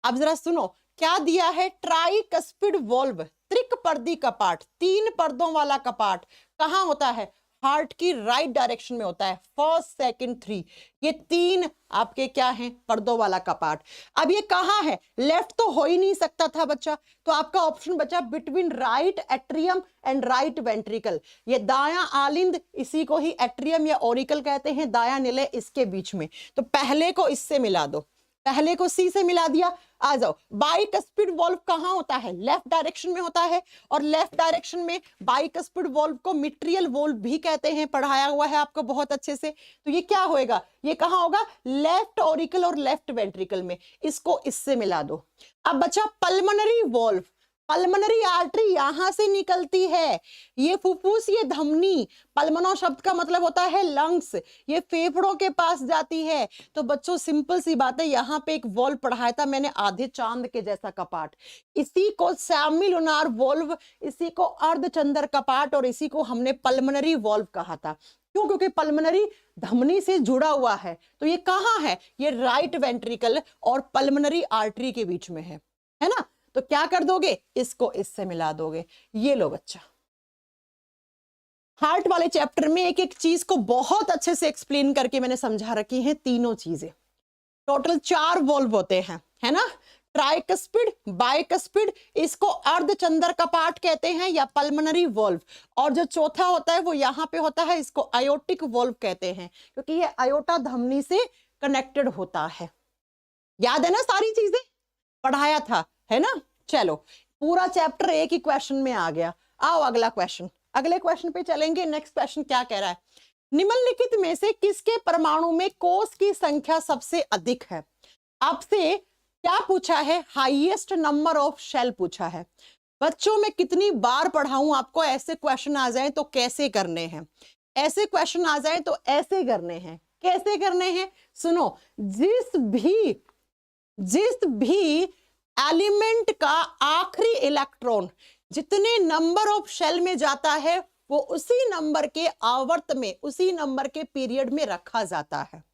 अब जरा सुनो क्या दिया है? ट्राइकस्पिड वॉल्व, त्रिक पर्दी कपाट, 3 पर्दों वाला कपाट कहां होता है? हार्ट की राइट डायरेक्शन में होता है। फर्स्ट, सेकंड, 3, ये 3 आपके क्या हैं? पर्दों वाला कपाट। अब ये कहां है? लेफ्ट तो हो ही नहीं सकता था बच्चा, तो आपका ऑप्शन बचा between right atrium and right ventricle. ये दायां आलिंद, इसी को ही एट्रियम या ऑरिकल कहते हैं, दायां निले इसके बीच में। तो पहले को इससे मिला दो, पहले को सी से मिला दिया। आ जाओ, बाइकस्पिड वॉल्व कहां होता है? लेफ्ट डायरेक्शन में होता है, और लेफ्ट डायरेक्शन में बाइकस्पिड वॉल्व को मिट्रियल वॉल्व भी कहते हैं, पढ़ाया हुआ है आपको बहुत अच्छे से। तो ये क्या होएगा? ये कहां होगा? लेफ्ट ऑरिकल और लेफ्ट वेंट्रिकल में। इसको इससे मिला दो। अब बचा पल्मोनरी वॉल्व। पल्मोनरी आर्टरी यहां से निकलती है, ये फुफ्फुस, ये धमनी। पल्मोनो शब्द का मतलब होता है लंग्स, ये फेफड़ों के पास जाती है। तो बच्चों सिंपल सी बात है, यहाँ पे एक वॉल्व पढ़ाया था मैंने, आधे चांद के जैसा कपाट, इसी को सेमिलुनार वॉल्व, इसी को अर्धचंद्र कपाट, और इसी को हमने पल्मोनरी वॉल्व कहा था। क्यों? क्योंकि पल्मोनरी धमनी से जुड़ा हुआ है। तो ये कहां है? ये राइट वेंट्रिकल और पल्मोनरी आर्टरी के बीच में है ना। तो क्या कर दोगे? इसको इससे मिला दोगे। ये लो बच्चा, हार्ट वाले चैप्टर में एक एक चीज को बहुत अच्छे से एक्सप्लेन करके मैंने समझा रखी है, तीनों चीजें। टोटल 4 वॉल्व होते हैं, है ना, ट्राइकस्पिड, बाइकस्पिड, इसको अर्धचंद्र कपाट कहते हैं या पल्मोनरी वॉल्व, और जो चौथा होता है वो यहाँ पे होता है, इसको आयोटिक वॉल्व कहते हैं, क्योंकि ये आयोटा धमनी से कनेक्टेड होता है। याद है ना, सारी चीजें पढ़ाया था, है ना। चलो पूरा चैप्टर एक ही क्वेश्चन में आ गया। आओ अगला क्वेश्चन, अगले क्वेश्चन पे चलेंगे। नेक्स्ट क्वेश्चन क्या कह रहा है? निम्नलिखित में से किसके परमाणु में कोष की संख्या सबसे अधिक है? आपसे क्या पूछा है? हाईएस्ट नंबर ऑफ शेल पूछा है। बच्चों में कितनी बार पढ़ाऊं आपको, ऐसे क्वेश्चन आ जाए तो कैसे करने हैं, ऐसे क्वेश्चन आ जाए तो ऐसे करने हैं। कैसे करने हैं? सुनो, जिस भी एलिमेंट का आखिरी इलेक्ट्रॉन जितने नंबर ऑफ शेल में जाता है, वो उसी नंबर के आवर्त में, उसी नंबर के पीरियड में रखा जाता है।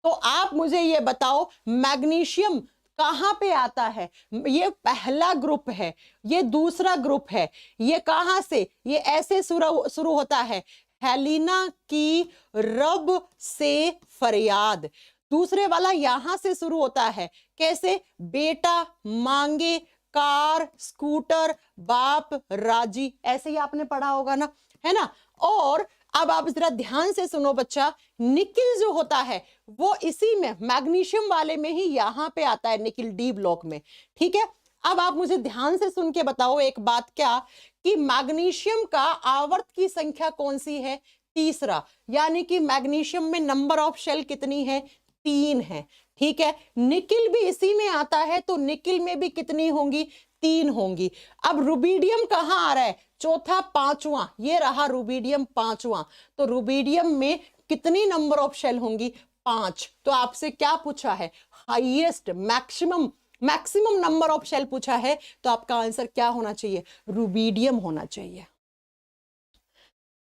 तो आप मुझे ये बताओ, मैग्नीशियम कहां पे आता है? ये पहला ग्रुप है, ये दूसरा ग्रुप है, ये कहां से? ये ऐसे शुरू होता है, हेलिना की रब से फरियाद। दूसरे वाला यहां से शुरू होता है, कैसे? बेटा मांगे, कार, स्कूटर, बाप राजी, ऐसे ही आपने पढ़ा होगा ना, है ना। और अब आप जरा ध्यान से सुनो बच्चा, निकिल जो होता है वो इसी में, मैग्नीशियम वाले में ही यहां पे आता है, निकिल डी ब्लॉक में, ठीक है। अब आप मुझे ध्यान से सुन के बताओ एक बात, क्या कि मैग्नीशियम का आवर्त की संख्या कौन सी है? तीसरा, यानी कि मैग्नीशियम में नंबर ऑफ शेल कितनी है? 3 है, ठीक है। निकिल भी इसी में आता है, तो निकिल में भी कितनी होंगी? 3 होंगी। अब रुबीडियम कहां आ रहा है? चौथा, 5वां, ये रहा रुबीडियम 5वां। तो रुबीडियम में कितनी नंबर ऑफ शेल होंगी? 5। तो आपसे क्या पूछा है? Highest, maximum number of shell पूछा है, तो आपका आंसर क्या होना चाहिए? रुबीडियम होना चाहिए,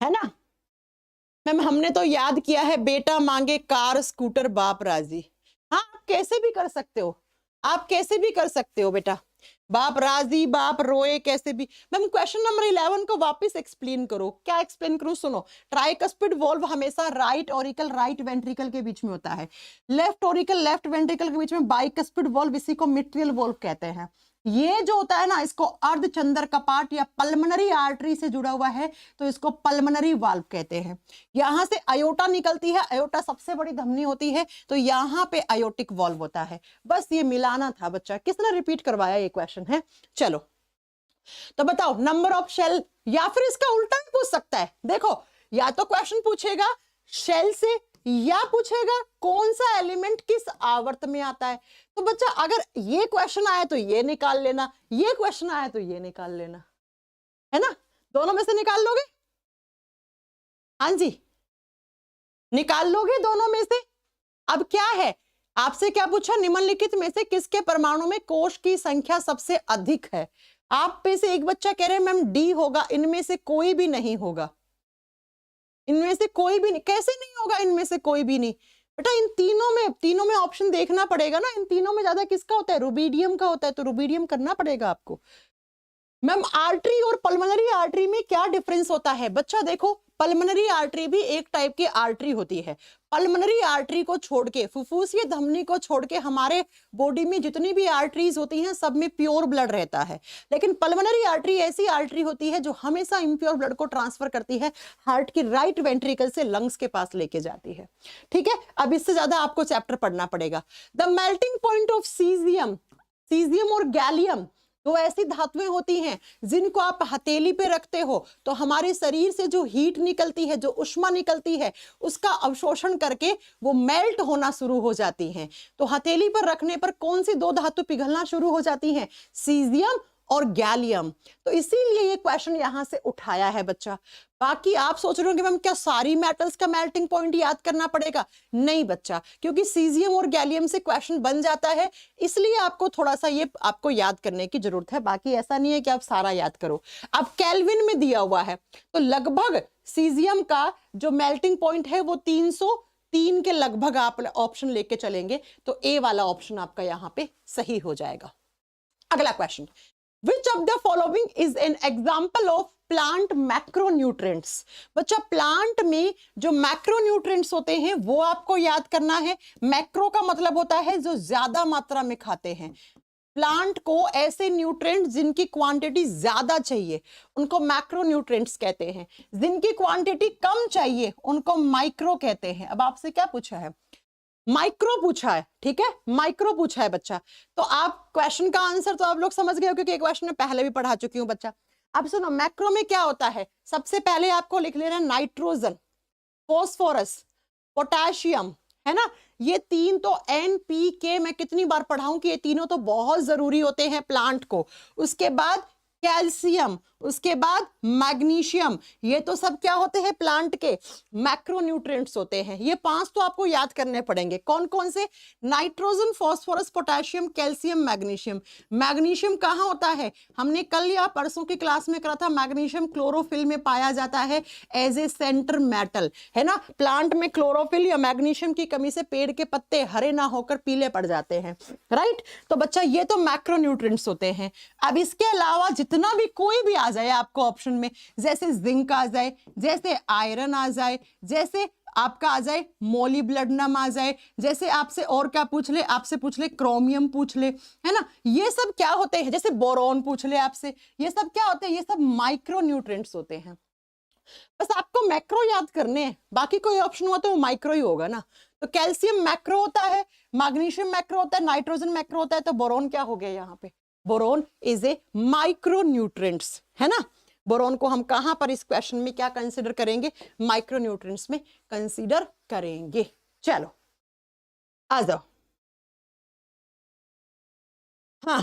है ना। मैम हमने तो याद किया है, बेटा मांगे कार स्कूटर बाप राजी। हाँ, आप कैसे भी कर सकते हो, आप कैसे भी कर सकते हो बेटा, बाप राजी, बाप रोए, कैसे भी। मैम क्वेश्चन नंबर 11 को वापस एक्सप्लेन करो। क्या एक्सप्लेन करो? सुनो, ट्राइकस्पिड वॉल्व हमेशा राइट ऑरिकल राइट वेंट्रिकल के बीच में होता है, लेफ्ट ऑरिकल लेफ्ट वेंट्रिकल के बीच में बाइकस्पिड वॉल्व, इसी को मिट्रियल वॉल्व कहते हैं। ये जो होता है ना, इसको अर्धचंद्र कपाट या पल्मनरी आर्टरी से जुड़ा हुआ है, तो इसको पल्मनरी वाल्व कहते हैं। यहां से अयोटा निकलती है, अयोटा सबसे बड़ी धमनी होती है, तो यहां पे अयोटिक वाल्व होता है। बस ये मिलाना था बच्चा, किसने रिपीट करवाया ये क्वेश्चन है? चलो तो बताओ नंबर ऑफ शेल, या फिर इसका उल्टा भी पूछ सकता है। देखो, या तो क्वेश्चन पूछेगा शेल से, या पूछेगा कौन सा एलिमेंट किस आवर्त में आता है। तो बच्चा अगर ये क्वेश्चन आया तो ये निकाल लेना, ये क्वेश्चन आया तो ये निकाल लेना, है ना। दोनों में से निकाल लोगे? हाँ जी, निकाल लोगे दोनों में से। अब क्या है, आपसे क्या पूछा? निम्नलिखित में से किसके परमाणु में कोष की संख्या सबसे अधिक है? आप पे से एक बच्चा कह रहे हैं मैम डी होगा, इनमें से कोई भी नहीं होगा, इनमें से कोई भी नहीं। कैसे नहीं होगा? इनमें से कोई भी नहीं बेटा, इन तीनों में ऑप्शन देखना पड़ेगा ना। इन तीनों में ज्यादा किसका होता है? रुबीडियम का होता है, तो रुबीडियम करना पड़ेगा आपको। मैम आर्टरी और पल्मोनरी आर्टरी में क्या डिफरेंस होता है? बच्चा देखो, पल्मोनरी आर्टरी भी एक टाइप की आर्टरी होती है। पल्मोनरी आर्टरी को छोड़ के, फुफ्फुसीय धमनी को छोड़ के हमारे बॉडी में जितनी भी आर्टरीज होती हैं सब में प्योर ब्लड रहता है। लेकिन पल्मोनरी आर्टरी ऐसी आर्टरी होती है जो हमेशा इम्प्योर ब्लड को ट्रांसफर करती है, हार्ट की राइट वेंट्रिकल से लंग्स के पास लेके जाती है। ठीक है, अब इससे ज्यादा आपको चैप्टर पढ़ना पड़ेगा। The melting point of caesium, caesium और गैलियम दो ऐसी धातुएं होती हैं जिनको आप हथेली पे रखते हो तो हमारे शरीर से जो हीट निकलती है, जो उष्मा निकलती है, उसका अवशोषण करके वो मेल्ट होना शुरू हो जाती हैं। तो हथेली पर रखने पर कौन सी दो धातु पिघलना शुरू हो जाती हैं? सीजियम और गैलियम। तो इसीलिए ये क्वेश्चन यहां से उठाया है बच्चा। बाकी आप सोच रहे हो कि मैम क्या सारी मेटल्स का मेल्टिंग पॉइंट याद करना पड़ेगा? नहीं बच्चा, क्योंकि सीजियम और गैलियम से क्वेश्चन बन जाता है, इसलिए आपको थोड़ा सा ये आपको याद करने की जरूरत है। बाकी ऐसा नहीं है कि आप सारा याद करो। अब केल्विन में दिया हुआ है, तो लगभग सीजियम का जो मेल्टिंग पॉइंट है वो 303 के लगभग आप ऑप्शन लेके चलेंगे, तो ए वाला ऑप्शन आपका यहाँ पे सही हो जाएगा। अगला question, Which of the following is an example of plant macronutrients? बच्चा प्लांट में जो मैक्रोन्यूट्रिएंट्स होते हैं वो आपको याद करना है। मैक्रो का मतलब होता है जो ज्यादा मात्रा में खाते हैं। प्लांट को ऐसे न्यूट्रिएंट्स जिनकी क्वांटिटी ज्यादा चाहिए उनको मैक्रोन्यूट्रिएंट्स कहते हैं, जिनकी क्वांटिटी कम चाहिए उनको माइक्रो कहते हैं। अब आपसे क्या पूछा है? माइक्रो पूछा है, ठीक है, माइक्रो पूछा है बच्चा। तो आप क्वेश्चन का आंसर तो आप लोग समझ गए हो क्योंकि एक क्वेश्चन में पहले भी पढ़ा चुकी हूँ बच्चा। अब सुनो, मैक्रो में क्या होता है? सबसे पहले आपको लिख लेना नाइट्रोजन, फॉस्फोरस, पोटेशियम, है ना। ये तीन तो NPK मैं कितनी बार पढ़ाऊं कि ये तीनों तो बहुत जरूरी होते हैं प्लांट को। उसके बाद कैल्शियम, उसके बाद मैग्नीशियम, ये तो सब क्या होते हैं? प्लांट के मैक्रोन्यूट्रिएंट्स होते हैं। ये 5 तो आपको याद करने पड़ेंगे। कौन कौन से? Nitrogen, phosphorus, potassium, calcium, magnesium. Magnesium कहाँ होता है? हमने कल या परसों की क्लास में करा था। मैग्नीशियम क्लोरोफिल में पाया जाता है एज ए सेंटर मेटल, है ना। प्लांट में क्लोरोफिल या मैग्नीशियम की कमी से पेड़ के पत्ते हरे ना होकर पीले पड़ जाते हैं, राइट। तो बच्चा ये तो मैक्रोन्यूट्रिएंट्स होते हैं। अब इसके अलावा जितना भी कोई भी आ जाए आपको ऑप्शन में, जैसे जिंक आ जाए, जैसे आयरन आ जाए, जैसे आपका आ जाए मोलिब्डेनम आ जाए, जैसे आपसे और क्या पूछ ले? आपसे पूछ ले क्रोमियम पूछ ले, है ना। ये सब क्या होते हैं? जैसे बोरॉन पूछ ले आपसे, ये सब क्या होते हैं? ये सब माइक्रोन्यूट्रिएंट्स होते हैं। बस आपको मैक्रो याद करने हैं, बाकी कोई ऑप्शन हुआ तो वो माइक्रो ही होगा ना। तो कैल्शियम मैक्रो होता है, मैग्नीशियम मैक्रो होता है, नाइट्रोजन मैक्रो होता है, तो बोरॉन क्या हो गया यहाँ पे? बोरॉन इज ए माइक्रोन्यूट्रिएंट्स, है ना। बोरॉन को हम कहां पर इस क्वेश्चन में क्या कंसीडर करेंगे? माइक्रोन्यूट्रिएंट्स में कंसीडर करेंगे। चलो आ जाओ। हाँ,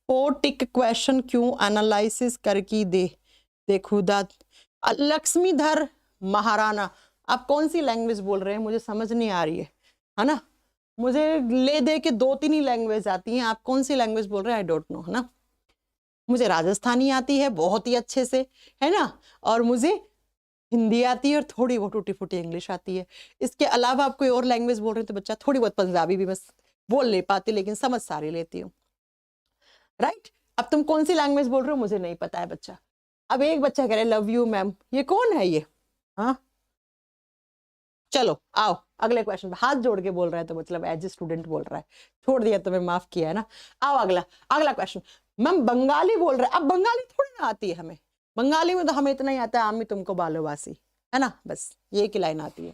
पोटिक क्वेश्चन क्यों एनालिसिस करके दे खुदा। लक्ष्मीधर महाराणा, आप कौन सी लैंग्वेज बोल रहे हैं मुझे समझ नहीं आ रही है ना। मुझे ले दे के 2-3 ही लैंग्वेज आती हैं, आप कौन सी लैंग्वेज बोल रहे हैं आई डोंट नो, है ना। मुझे राजस्थानी आती है बहुत ही अच्छे से, है ना, और मुझे हिंदी आती है और थोड़ी बहुत टूटी फूटी इंग्लिश आती है। इसके अलावा आप कोई और लैंग्वेज बोल रहे हैं तो बच्चा थोड़ी बहुत पंजाबी भी बस बोल नहीं पाती, लेकिन समझ सारी लेती हूँ, राइट। अब तुम कौन सी लैंग्वेज बोल रहे हो मुझे नहीं पता है बच्चा। अब एक बच्चा कह रहा है लव यू मैम, ये कौन है ये? हाँ चलो आओ अगले क्वेश्चन पे। हाथ जोड़ के बोल रहा है तो मतलब एज ए स्टूडेंट बोल रहा है, छोड़ दिया तो मैं माफ किया है ना। आओ अगला अगला क्वेश्चन। मैम बंगाली बोल रहा है, अब बंगाली थोड़ी ना आती है हमें, बंगाली में तो हमें इतना ही आता है आमी तुमको बालोवासी, है ना, बस ये की लाइन आती है।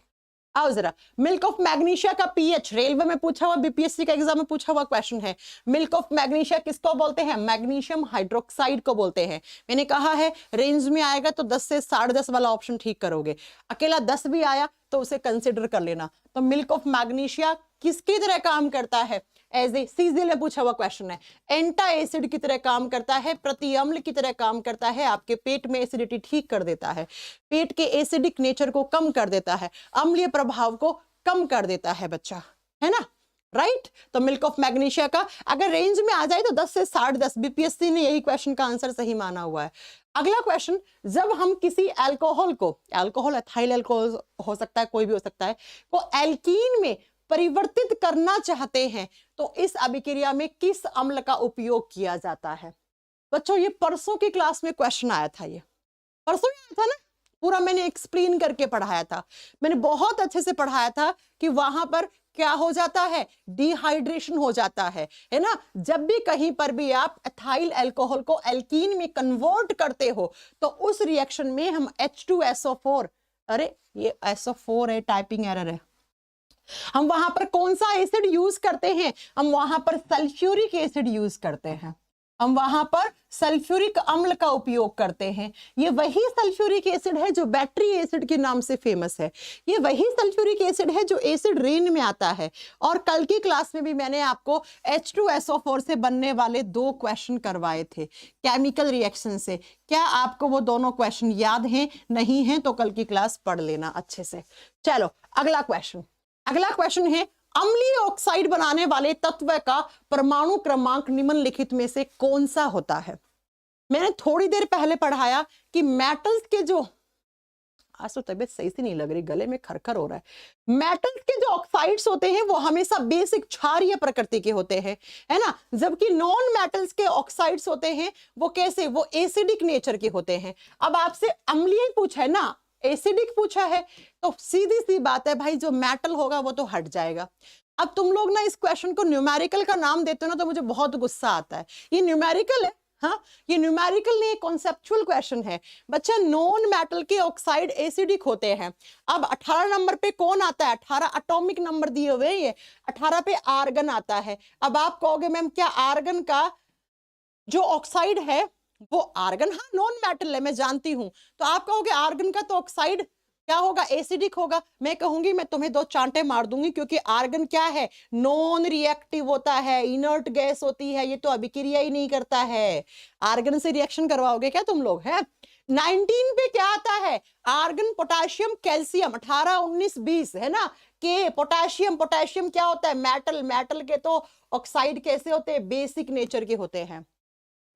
आओ जरा, मिल्क ऑफ मैग्नीशिया का पीएच रेलवे में पूछा हुआ, बीपीएससी का एग्जाम में पूछा हुआ क्वेश्चन है। मिल्क ऑफ मैग्नीशिया किसको बोलते हैं? मैग्नीशियम हाइड्रोक्साइड को बोलते हैं। मैंने कहा है रेंज में आएगा तो 10 से 10.5 वाला ऑप्शन ठीक करोगे, अकेला 10 भी आया तो उसे कंसिडर कर लेना। तो मिल्क ऑफ मैग्नीशिया किसकी तरह काम करता है? एज ए सीजीएल में पूछा हुआ क्वेश्चन है। एंटा एसिड की तरह काम करता है, प्रति अम्ल की तरह काम करता है, आपके पेट में एसिडिटी ठीक कर देता है, पेट के एसिडिक नेचर को कम कर देता है, अम्लीय प्रभाव को कम कर देता है बच्चा, है ना, राइट। तो मिल्क ऑफ मैग्नीशिया का अगर रेंज में आ जाए तो 10 से 10.5, बीपीएससी ने यही क्वेश्चन का आंसर सही माना हुआ है। अगला क्वेश्चन, जब हम किसी अल्कोहल को, अल्कोहल एथाइल अल्कोहल हो सकता है, कोई भी हो सकता है, को एल्कीन में परिवर्तित करना चाहते हैं तो इस अभिक्रिया में किस अम्ल का उपयोग किया जाता है? बच्चों ये परसों की क्लास में क्वेश्चन आया था, ये परसों आया था ना, पूरा मैंने एक्सप्लेन करके पढ़ाया था, मैंने बहुत अच्छे से पढ़ाया था कि वहां पर क्या हो जाता है, डिहाइड्रेशन हो जाता है ना। जब भी कहीं पर भी आप एथाइल अल्कोहल को एल्कीन में कन्वर्ट करते हो तो उस रिएक्शन में हम H2SO4, अरे ये SO4 है, टाइपिंग एरर है, हम वहां पर कौन सा एसिड यूज करते हैं? हम वहां पर सल्फ्यूरिक एसिड यूज करते हैं, हम वहां पर सल्फ्यूरिक अम्ल का उपयोग करते हैं। ये वही सल्फ्यूरिक एसिड है जो बैटरी एसिड के नाम से फेमस है, ये वही सल्फ्यूरिक एसिड है जो एसिड रेन में आता है। और कल की क्लास में भी मैंने आपको H2SO4 से बनने वाले 2 क्वेश्चन करवाए थे केमिकल रिएक्शन से। क्या आपको वो दोनों क्वेश्चन याद हैं? नहीं है तो कल की क्लास पढ़ लेना अच्छे से। चलो अगला क्वेश्चन, अगला क्वेश्चन है अम्लीय ऑक्साइड बनाने वाले तत्व का परमाणु क्रमांक निम्नलिखित में से कौन सा होता है? मैंने थोड़ी देर पहले पढ़ाया कि मेटल्स के जो, आज तो तबीयत सही से नहीं लग रही, गले में खरखर हो रहा है। मेटल्स के जो ऑक्साइड्स होते हैं वो हमेशा बेसिक क्षारीय प्रकृति के होते हैं, है ना, जबकि नॉन मेटल्स के ऑक्साइड्स होते हैं वो कैसे, वो एसिडिक नेचर के होते हैं। अब आपसे अम्लीय पूछा है ना, एसिडिक पूछा है, तो सीधी सी बात है भाई, जो मेटल होगा वो तो हट जाएगा। अब तुम लोग ना इस क्वेश्चन को न्यूमेरिकल का नाम देते हो ना तो मुझे बहुत गुस्सा आता है। ये न्यूमेरिकल है, हाँ ये न्यूमेरिकल नहीं, कॉन्सेप्चुअल क्वेश्चन है बच्चा। नॉन मेटल के ऑक्साइड एसिडिक होते हैं। अब 18 नंबर पे कौन आता है? 18 एटॉमिक नंबर दिए हुए, ये 18 पे आर्गन आता है। अब आप कहोगे मैम क्या आर्गन का जो ऑक्साइड है वो आर्गन, हाँ नॉन मेटल है मैं जानती हूं, तो आप कहोगे आर्गन का तो ऑक्साइड क्या होगा, एसिडिक होगा। मैं कहूंगी मैं तुम्हें 2 चांटे मार दूंगी, क्योंकि आर्गन क्या है, नॉन रिएक्टिव होता है, इनर्ट गैस होती है, ये तो अभिक्रिया ही नहीं करता है। आर्गन से रिएक्शन करवाओगे क्या तुम लोग? है 19 पे क्या आता है, आर्गन पोटाशियम कैल्शियम, 18 19 20 है ना, के पोटाशियम, पोटाशियम क्या होता है, मेटल, मेटल के तो ऑक्साइड कैसे होते हैं, बेसिक नेचर के होते हैं।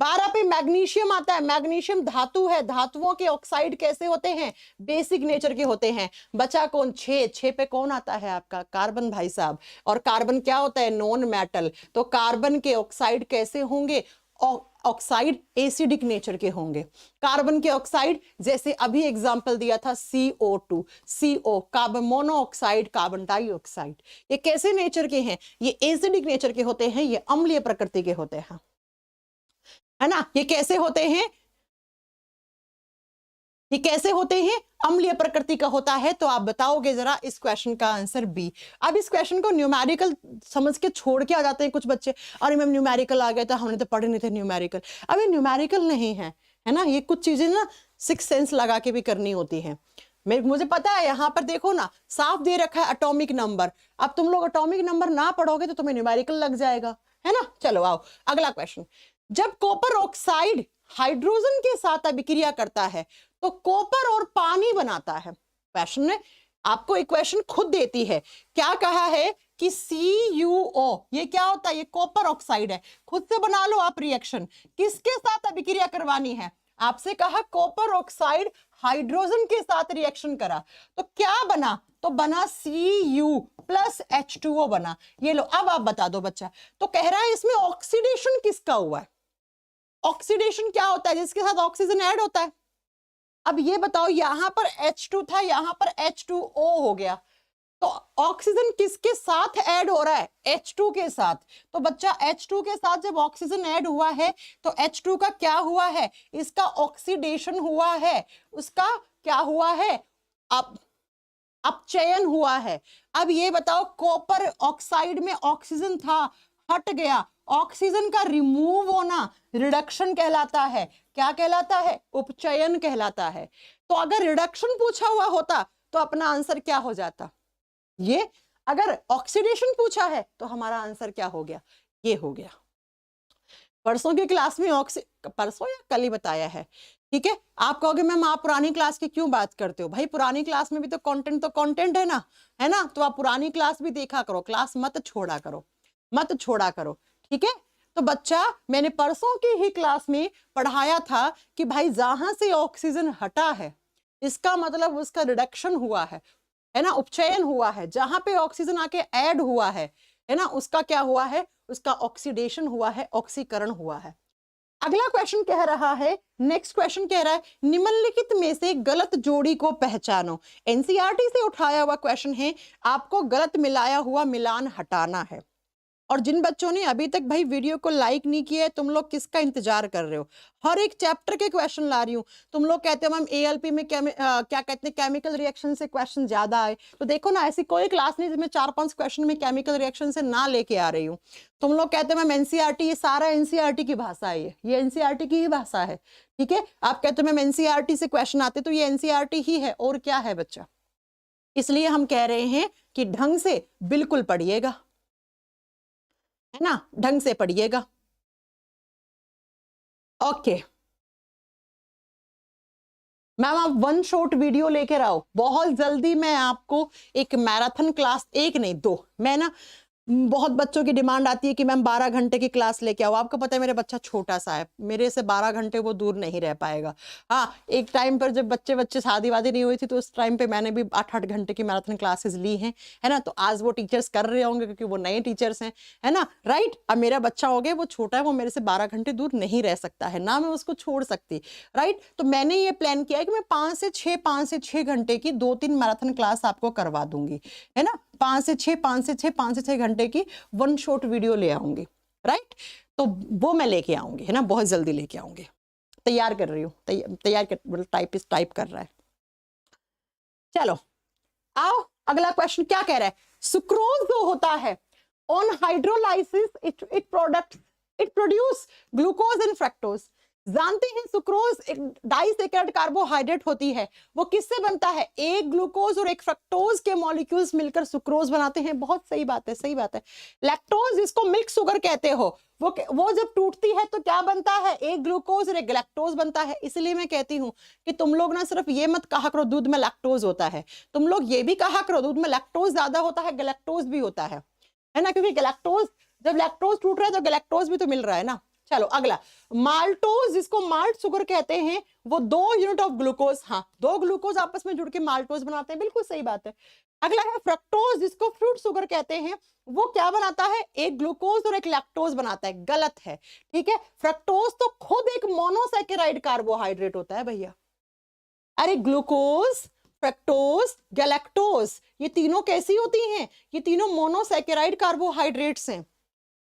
12 पे मैग्नीशियम आता है, मैग्नीशियम धातु है, धातुओं के ऑक्साइड कैसे होते हैं, बेसिक नेचर के होते हैं। बचा कौन, 6 पे कौन आता है आपका, कार्बन भाई साहब, और कार्बन क्या होता है, नॉन मेटल, तो कार्बन के ऑक्साइड कैसे होंगे, ऑक्साइड एसिडिक नेचर के होंगे। कार्बन के ऑक्साइड जैसे अभी एग्जांपल दिया था CO2, CO carbon monoxide, carbon dioxide, ये कैसे नेचर के हैं, ये एसिडिक नेचर के होते हैं, ये अम्लीय प्रकृति के होते हैं, है ना। ये कैसे होते हैं, ये कैसे होते हैं, अम्लीय प्रकृति का होता है। तो आप बताओगे जरा इस क्वेश्चन का आंसर बी। अब इस क्वेश्चन को न्यूमेरिकल समझ के छोड़ के आ जाते हैं कुछ बच्चे, अरे मैम न्यूमेरिकल आ गया था, हमने तो पढ़े नहीं थे न्यूमेरिकल। अब ये न्यूमेरिकल नहीं है, है ना, ये कुछ चीजें ना सिक्स सेंस लगा के भी करनी होती है। मुझे पता है, यहाँ पर देखो ना साफ दे रखा है एटॉमिक नंबर। अब तुम लोग एटॉमिक नंबर ना पढ़ोगे तो तुम्हें न्यूमेरिकल लग जाएगा, है ना। चलो आओ अगला क्वेश्चन। जब कॉपर ऑक्साइड हाइड्रोजन के साथ अभिक्रिया करता है तो कॉपर और पानी बनाता है। क्वेश्चन है आपको इक्वेशन खुद देती है। क्या कहा है कि CuO, ये क्या होता है? ये कॉपर ऑक्साइड है। खुद से बना लो आप रिएक्शन। किसके साथ अभिक्रिया करवानी है? आपसे कहा कॉपर ऑक्साइड हाइड्रोजन के साथ रिएक्शन करा, तो क्या बना? तो बना Cu प्लस H2O बना। ये लो, अब आप बता दो बच्चा। तो कह रहा है इसमें ऑक्सीडेशन किसका हुआ है? ऑक्सीडेशन क्या होता है? जिसके साथ ऑक्सीजन ऐड होता है। अब ये बताओ, यहां पर H2 था, यहां पर H2O हो गया, तो ऑक्सीजन किसके साथ ऐड हो रहा है? H2 के साथ। तो बच्चा H2 के साथ जब ऑक्सीजन ऐड हुआ है तो H2 का क्या हुआ है? इसका ऑक्सीडेशन हुआ है, उसका क्या हुआ है? अपचयन हुआ है। अब ये बताओ, कॉपर ऑक्साइड में ऑक्सीजन था, हट गया, ऑक्सीजन का रिमूव होना रिडक्शन कहलाता है। क्या कहलाता है? उपचयन कहलाता है। तो अगर रिडक्शन पूछा हुआ होता तो अपना आंसर क्या हो जाता? ये। अगर ऑक्सीडेशन पूछा है तो हमारा आंसर क्या हो गया? ये हो गया। परसों की क्लास में परसों या कल ही बताया है, ठीक है। आप कहोगे मैम आप पुरानी क्लास की क्यों बात करते हो? भाई पुरानी क्लास में भी तो कंटेंट है ना, है ना? तो आप पुरानी क्लास भी देखा करो, क्लास मत छोड़ा करो, मत छोड़ा करो, ठीक है। तो बच्चा, मैंने परसों की ही क्लास में पढ़ाया था कि भाई जहां से ऑक्सीजन हटा है इसका मतलब उसका रिडक्शन हुआ है ना, उपचयन हुआ है। जहां पे ऑक्सीजन आके ऐड हुआ है ना, उसका क्या हुआ है? उसका ऑक्सीडेशन हुआ है, ऑक्सीकरण हुआ है। अगला क्वेश्चन कह रहा है, नेक्स्ट क्वेश्चन कह रहा है, निम्नलिखित में से गलत जोड़ी को पहचानो। एनसीईआरटी से उठाया हुआ क्वेश्चन है, आपको गलत मिलाया हुआ मिलान हटाना है। और जिन बच्चों ने अभी तक भाई वीडियो को लाइक नहीं किया है, तुम लोग किसका इंतजार कर रहे हो? हर एक चैप्टर के क्वेश्चन ला रही हूँ। तुम लोग कहते हो मैम एएलपी में क्या कहते हैं, केमिकल रिएक्शन से क्वेश्चन ज्यादा आए। तो देखो ना, ऐसी कोई क्लास नहीं जिसमें 4-5 क्वेश्चन में केमिकल रिएक्शन से ना लेके आ रही हूँ। तुम लोग कहते हो मैम एनसीईआरटी, ये सारा एनसीईआरटी की भाषा है, ये एनसीईआरटी की ही भाषा है, ठीक है। आप कहते हो मैम एनसीईआरटी से क्वेश्चन आते, तो ये एनसीईआरटी ही है, और क्या है बच्चा। इसलिए हम कह रहे हैं कि ढंग से बिल्कुल पढ़िएगा, है ना, ढंग से पढ़िएगा। ओके मैम, आप वन शॉट वीडियो लेकर आओ बहुत जल्दी। मैं आपको एक मैराथन क्लास, एक नहीं 2, मैं ना बहुत बच्चों की डिमांड आती है कि मैम 12 घंटे की क्लास लेके आओ। आपको पता है मेरा बच्चा छोटा सा है, मेरे से 12 घंटे वो दूर नहीं रह पाएगा। हाँ, एक टाइम पर जब बच्चे शादी वादी नहीं हुई थी तो उस टाइम पे मैंने भी 8-8 घंटे की मैराथन क्लासेस ली हैं, है ना। तो आज वो टीचर्स कर रहे होंगे क्योंकि वो नए टीचर्स हैं, है ना, राइट। अब मेरा बच्चा हो गया, वो छोटा है, वो मेरे से 12 घंटे दूर नहीं रह सकता है ना, मैं उसको छोड़ सकती, राइट। तो मैंने ये प्लान किया है कि मैं 5 से 6 घंटे की 2-3 मैराथन क्लास आपको करवा दूंगी, है ना। 5 से 6 घंटे की वन शॉट वीडियो ले आऊंगी, राइट। तो वो मैं लेके आऊंगी, है ना, बहुत जल्दी लेके आऊंगी। तैयार कर रही हूँ, तैयार कर, टाइप कर रहा है। चलो आओ, अगला क्वेश्चन क्या कह रहा है? सुक्रोज जो होता है, on hydrolysis it produce glucose and fructose. जानते हैं सुक्रोज एक डाइसैकेराइड कार्बोहाइड्रेट होती है, वो किससे बनता है? एक ग्लूकोज और एक फ्रक्टोज के मॉलिक्यूल्स मिलकर सुक्रोज बनाते हैं। बहुत सही बात है, सही बात है। लैक्टोज, जिसको मिल्क शुगर कहते हो, वो जब टूटती है तो क्या बनता है? एक ग्लूकोज और एक गैलेक्टोज बनता है। इसलिए मैं कहती हूँ कि तुम लोग ना सिर्फ ये मत कहा करो दूध में लैक्टोज होता है, तुम लोग ये भी कहा करो दूध में लैक्टोज ज्यादा होता है, गैलेक्टोज भी होता है ना, क्योंकि गैलेक्टोज, जब लैक्टोज टूट रहा है तो गैलेक्टोज भी तो मिल रहा है ना। चलो अगला, माल्टोज, जिसको माल्ट शुगर कहते हैं, वो 2 यूनिट ऑफ ग्लूकोज, हाँ 2 ग्लूकोज आपस में जुड़ के माल्टोज बनाते हैं, बिल्कुल सही बात है। अगला है फ्रक्टोज, जिसको फ्रूट शुगर कहते हैं, वो क्या बनाता है? एक ग्लूकोज और एक लैक्टोज बनाता है। गलत है, ठीक है। फ्रक्टोज तो खुद एक मोनोसैकेराइड कार्बोहाइड्रेट होता है भैया। अरे ग्लूकोज, फ्रक्टोज, गैलेक्टोज, ये तीनों कैसी होती हैं? ये तीनों मोनोसैकेराइड कार्बोहाइड्रेट्स हैं।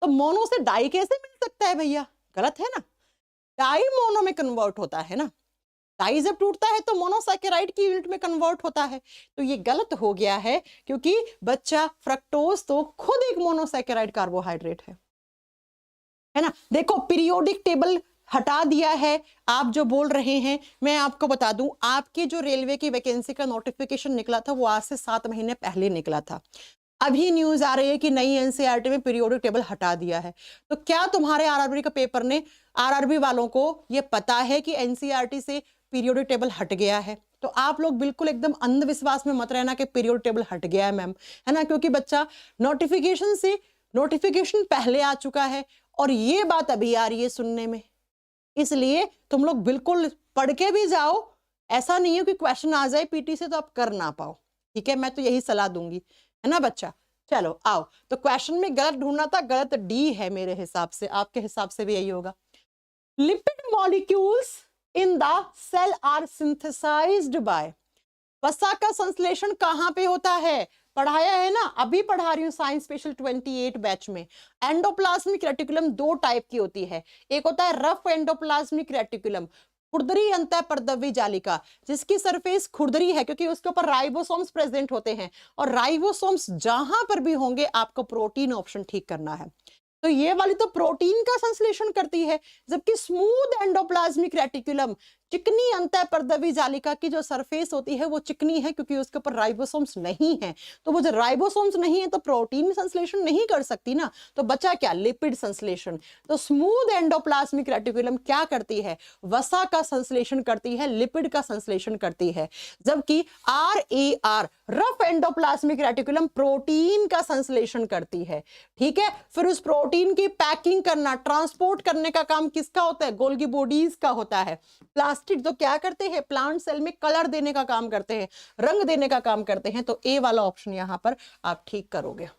तो मोनो से डाई कैसे मिल सकता है भैया? गलत है ना, डाई मोनो में कन्वर्ट होता है ना, डाई जब टूटता है तो मोनोसैकेराइड की यूनिट में कन्वर्ट होता है। तो ये गलत हो गया है, क्योंकि बच्चा फ्रक्टोज तो खुद एक मोनोसैकेराइड कार्बोहाइड्रेट है ना। देखो पीरियोडिक टेबल हटा दिया है, आप जो बोल रहे हैं, मैं आपको बता दूं, आपके जो रेलवे की वैकेंसी का नोटिफिकेशन निकला था वो आज से 7 महीने पहले निकला था। अभी न्यूज आ रही है कि नई एनसीईआरटी में पीरियोडिक टेबल हटा दिया है। तो क्या तुम्हारे आरआरबी का पेपर ने, आरआरबी वालों को ये पता है कि एनसीईआरटी से पीरियोडिक टेबल हट गया है? तो आप लोग बिल्कुल एकदम अंधविश्वास में मत रहना कि पीरियड टेबल हट गया है मैम, है ना, क्योंकि बच्चा नोटिफिकेशन पहले आ चुका है और ये बात अभी आ रही है सुनने में, इसलिए तुम लोग बिल्कुल पढ़ के भी जाओ। ऐसा नहीं है कि क्वेश्चन आ जाए पीटी से तो आप कर ना पाओ, ठीक है, मैं तो यही सलाह दूंगी, है ना बच्चा। चलो आओ, तो क्वेश्चन में गलत ढूंढना था, गलत डी है मेरे हिसाब से, आपके हिसाब से भी यही होगा। Lipid molecules in the cell are synthesised by, वसा का संश्लेषण कहां पे होता है, पढ़ाया है ना, अभी पढ़ा रही हूँ साइंस स्पेशल 28 बैच में। एंडोप्लाज्मिक रेटिकुलम दो टाइप की होती है, एक होता है रफ एंडोप्लाज्मिक रेटिकुलम, खुरदरी अंतःपरदवी जालिका, जिसकी सरफेस खुरदरी है क्योंकि उसके ऊपर राइबोसोम्स प्रेजेंट होते हैं, और राइबोसोम्स जहां पर भी होंगे आपको प्रोटीन ऑप्शन ठीक करना है। तो ये वाली तो प्रोटीन का संश्लेषण करती है, जबकि स्मूथ एंडोप्लाज्मिक रेटिकुलम, चिकनी अंतःपरदवी जालिका की जो सरफेस होती है वो चिकनी है क्योंकि उसके ऊपर राइबोसोम्स नहीं है। तो वो जो राइबोसोम्स नहीं है तो प्रोटीन संश्लेषण नहीं कर सकती ना, तो बचा क्या, लिपिड संश्लेषण। तो स्मूथ एंडोप्लाज्मिक रेटिकुलम क्या करती है, वसा का संश्लेषण करती है, लिपिड का संश्लेषण करती है, जबकि RAR rough endoplasmic reticulum protein का संश्लेषण करती है, ठीक है। फिर उस प्रोटीन की पैकिंग करना, ट्रांसपोर्ट करने का काम किसका होता है, गोल्गी बॉडीज का होता है। प्लास्टिड तो क्या करते हैं, प्लांट सेल में कलर देने का काम करते हैं, रंग देने का काम करते हैं। तो ए वाला ऑप्शन यहां पर आप ठीक करोगे,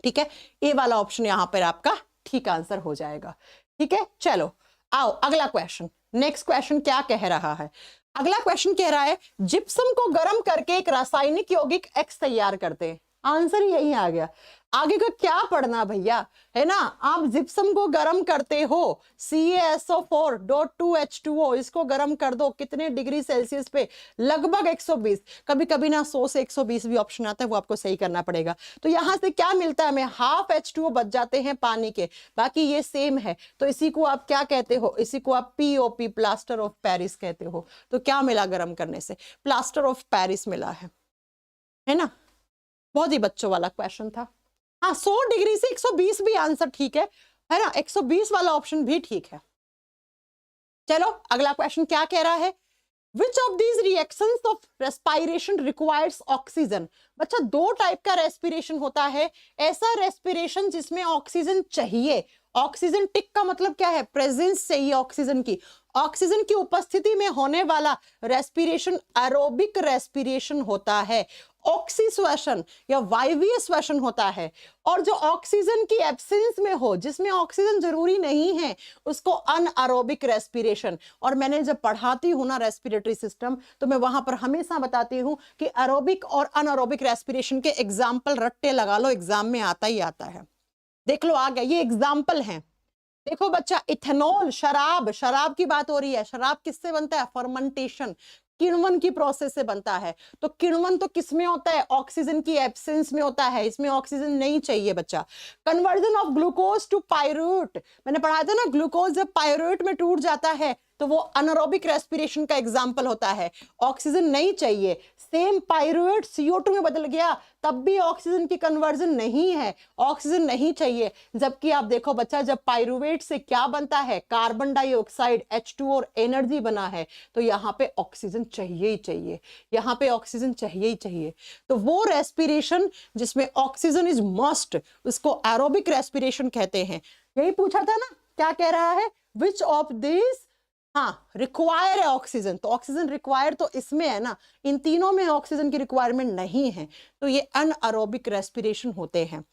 ठीक है, ए वाला ऑप्शन यहां पर आपका ठीक आंसर हो जाएगा, ठीक है। चलो आओ अगला क्वेश्चन, नेक्स्ट क्वेश्चन क्या कह रहा है, अगला क्वेश्चन कह रहा है जिप्सम को गर्म करके एक रासायनिक यौगिक एक्स तैयार करते हैं, आंसर यही आ गया, आगे का क्या पढ़ना भैया, है ना। आप जिप्सम को गर्म करते हो, CaSO4.2H2O, इसको गर्म कर दो कितने डिग्री सेल्सियस पे, लगभग 120, कभी कभी ना 100 से 120 भी ऑप्शन आता है, वो आपको सही करना पड़ेगा। तो यहां से क्या मिलता है हमें, हाफ H2O बच जाते हैं पानी के, बाकी ये सेम है। तो इसी को आप क्या कहते हो, इसी को आप POP, प्लास्टर ऑफ पेरिस कहते हो। तो क्या मिला गर्म करने से, प्लास्टर ऑफ पेरिस मिला है ना। बहुत ही बच्चों वाला क्वेश्चन था। हाँ 100 डिग्री से 120 भी आंसर ठीक है ना, 120 वाला ऑप्शन भी ठीक है। चलो अगला क्वेश्चन क्या कह रहा है, Which of these reactions of respiration requires oxygen? बच्चा दो टाइप का रेस्पिरेशन होता है, ऐसा रेस्पिरेशन जिसमें ऑक्सीजन चाहिए, ऑक्सीजन टिक का मतलब क्या है, प्रेजेंस चाहिए ऑक्सीजन की, ऑक्सीजन की उपस्थिति में होने वाला रेस्पिरेशन एरोबिक रेस्पिरेशन होता है, ऑक्सी श्वसन या वायवीय श्वसन होता है। और जो ऑक्सीजन की एब्सेंस में हो, जिसमें ऑक्सीजन जरूरी नहीं है, उसको अनएरोबिक रेस्पिरेशन। और मैंने जब पढ़ाती हूं ना रेस्पिरेटरी सिस्टम, तो मैं वहां पर हमेशा बताती हूं कि एरोबिक और अनएरोबिक रेस्पिरेशन के एग्जाम्पल रट्टे लगा लो, एग्जाम में आता ही आता है। देख लो आ गया, ये एग्जाम्पल है। देखो बच्चा, इथेनॉल, शराब की बात हो रही है, शराब किससे बनता है, फर्मेंटेशन, किण्वन की प्रोसेस से बनता है। तो किण्वन तो किसमें होता है, ऑक्सीजन की एब्सेंस में होता है, इसमें ऑक्सीजन नहीं चाहिए बच्चा। Conversion of glucose to pyruvate, मैंने पढ़ाया था ना, ग्लूकोज जब पायरूवेट में टूट जाता है तो वो अनएरोबिक रेस्पिरेशन का एग्जाम्पल होता है, ऑक्सीजन नहीं चाहिए। सेम पायरूवेट CO2 में बदल गया, तब भी ऑक्सीजन की कन्वर्जन नहीं है, ऑक्सीजन नहीं चाहिए। जबकि आप देखो बच्चा, जब पायरूवेट से क्या बनता है, कार्बन डाइऑक्साइड, H2 और एनर्जी बना है, तो यहाँ पे ऑक्सीजन चाहिए ही चाहिए, यहाँ पे ऑक्सीजन चाहिए ही चाहिए। तो वो रेस्पिरेशन जिसमें ऑक्सीजन इज मस्ट, उसको एरोबिक रेस्पिरेशन कहते हैं। यही पूछा था ना, क्या कह रहा है, विच ऑफ दिस, हाँ रिक्वायर है ऑक्सीजन, तो ऑक्सीजन रिक्वायर तो इसमें है ना, इन तीनों में ऑक्सीजन की रिक्वायरमेंट नहीं है, तो ये अनएरोबिक रेस्पिरेशन होते हैं।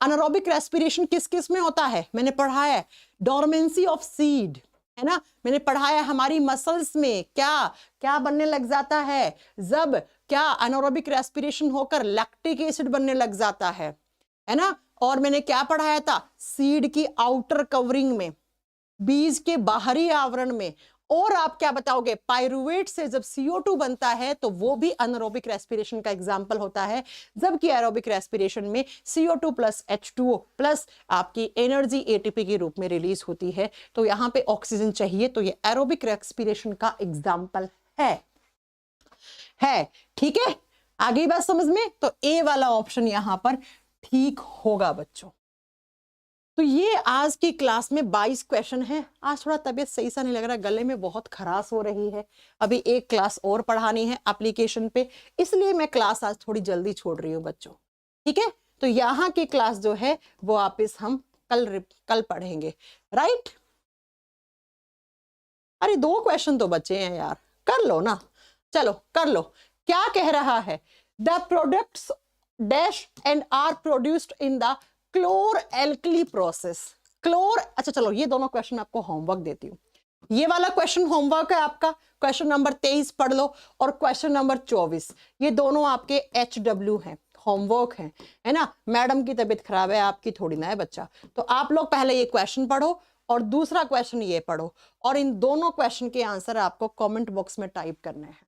अनएरोबिक रेस्पिरेशन किस किस में होता है, मैंने पढ़ाया है, डोरमेंसी ऑफ सीड, है ना, मैंने पढ़ाया हमारी मसल्स में क्या क्या बनने लग जाता है, जब क्या अनएरोबिक रेस्पिरेशन होकर लैक्टिक एसिड बनने लग जाता है ना। और मैंने क्या पढ़ाया था, सीड की आउटर कवरिंग में, बीज के बाहरी आवरण में। और आप क्या बताओगे, पायरूवेट से जब CO2 बनता है तो वो भी अनएरोबिक रेस्पिरेशन का एग्जाम्पल होता है, जबकि एरोबिक रेस्पिरेशन में CO2 प्लस H2O प्लस आपकी एनर्जी ATP के रूप में रिलीज होती है। तो यहां पे ऑक्सीजन चाहिए, तो ये एरोबिक रेस्पिरेशन का एग्जाम्पल है, ठीक है। आगे बात समझ में, तो ए वाला ऑप्शन यहां पर ठीक होगा बच्चों। तो ये आज की क्लास में 22 क्वेश्चन है। आज थोड़ा तबीयत सही सा नहीं लग रहा, गले में बहुत खराश हो रही है। अभी एक क्लास और पढ़ानी है एप्लीकेशन पे, इसलिए मैं क्लास आज थोड़ी जल्दी छोड़ रही हूँ बच्चों, ठीक है। तो यहाँ की क्लास जो है वो वापिस हम कल पढ़ेंगे, राइट। अरे 2 क्वेश्चन तो बचे हैं यार, कर लो ना, चलो कर लो। क्या कह रहा है, the products dash and are produced in the chlor alkali process. Chlor, अच्छा चलो ये दोनों क्वेश्चन आपको होमवर्क देती हूँ। ये वाला क्वेश्चन होमवर्क है आपका, क्वेश्चन नंबर 23 पढ़ लो, और क्वेश्चन नंबर 24, ये दोनों आपके HW हैं, होमवर्क है ना। मैडम की तबीयत खराब है, आपकी थोड़ी ना है बच्चा। तो आप लोग पहले ये क्वेश्चन पढ़ो और दूसरा क्वेश्चन ये पढ़ो, और इन दोनों क्वेश्चन के आंसर आपको कमेंट बॉक्स में टाइप करने हैं।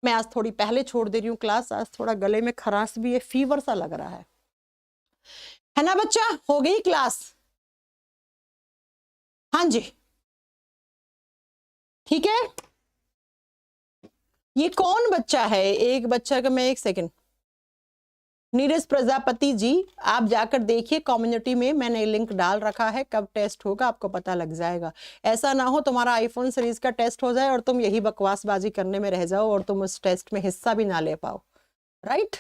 मैं आज थोड़ी पहले छोड़ दे रही हूँ क्लास, आज थोड़ा गले में खराश भी है, फीवर सा लग रहा है ना बच्चा। हो गई क्लास? हाँ जी, ठीक है। ये कौन बच्चा है? एक बच्चा का, मैं एक सेकंड, नीरज प्रजापति जी, आप जाकर देखिए कम्युनिटी में मैंने लिंक डाल रखा है, कब टेस्ट होगा आपको पता लग जाएगा। ऐसा ना हो तुम्हारा आईफोन सीरीज का टेस्ट हो जाए और तुम यही बकवासबाजी करने में रह जाओ और तुम उस टेस्ट में हिस्सा भी ना ले पाओ, राइट।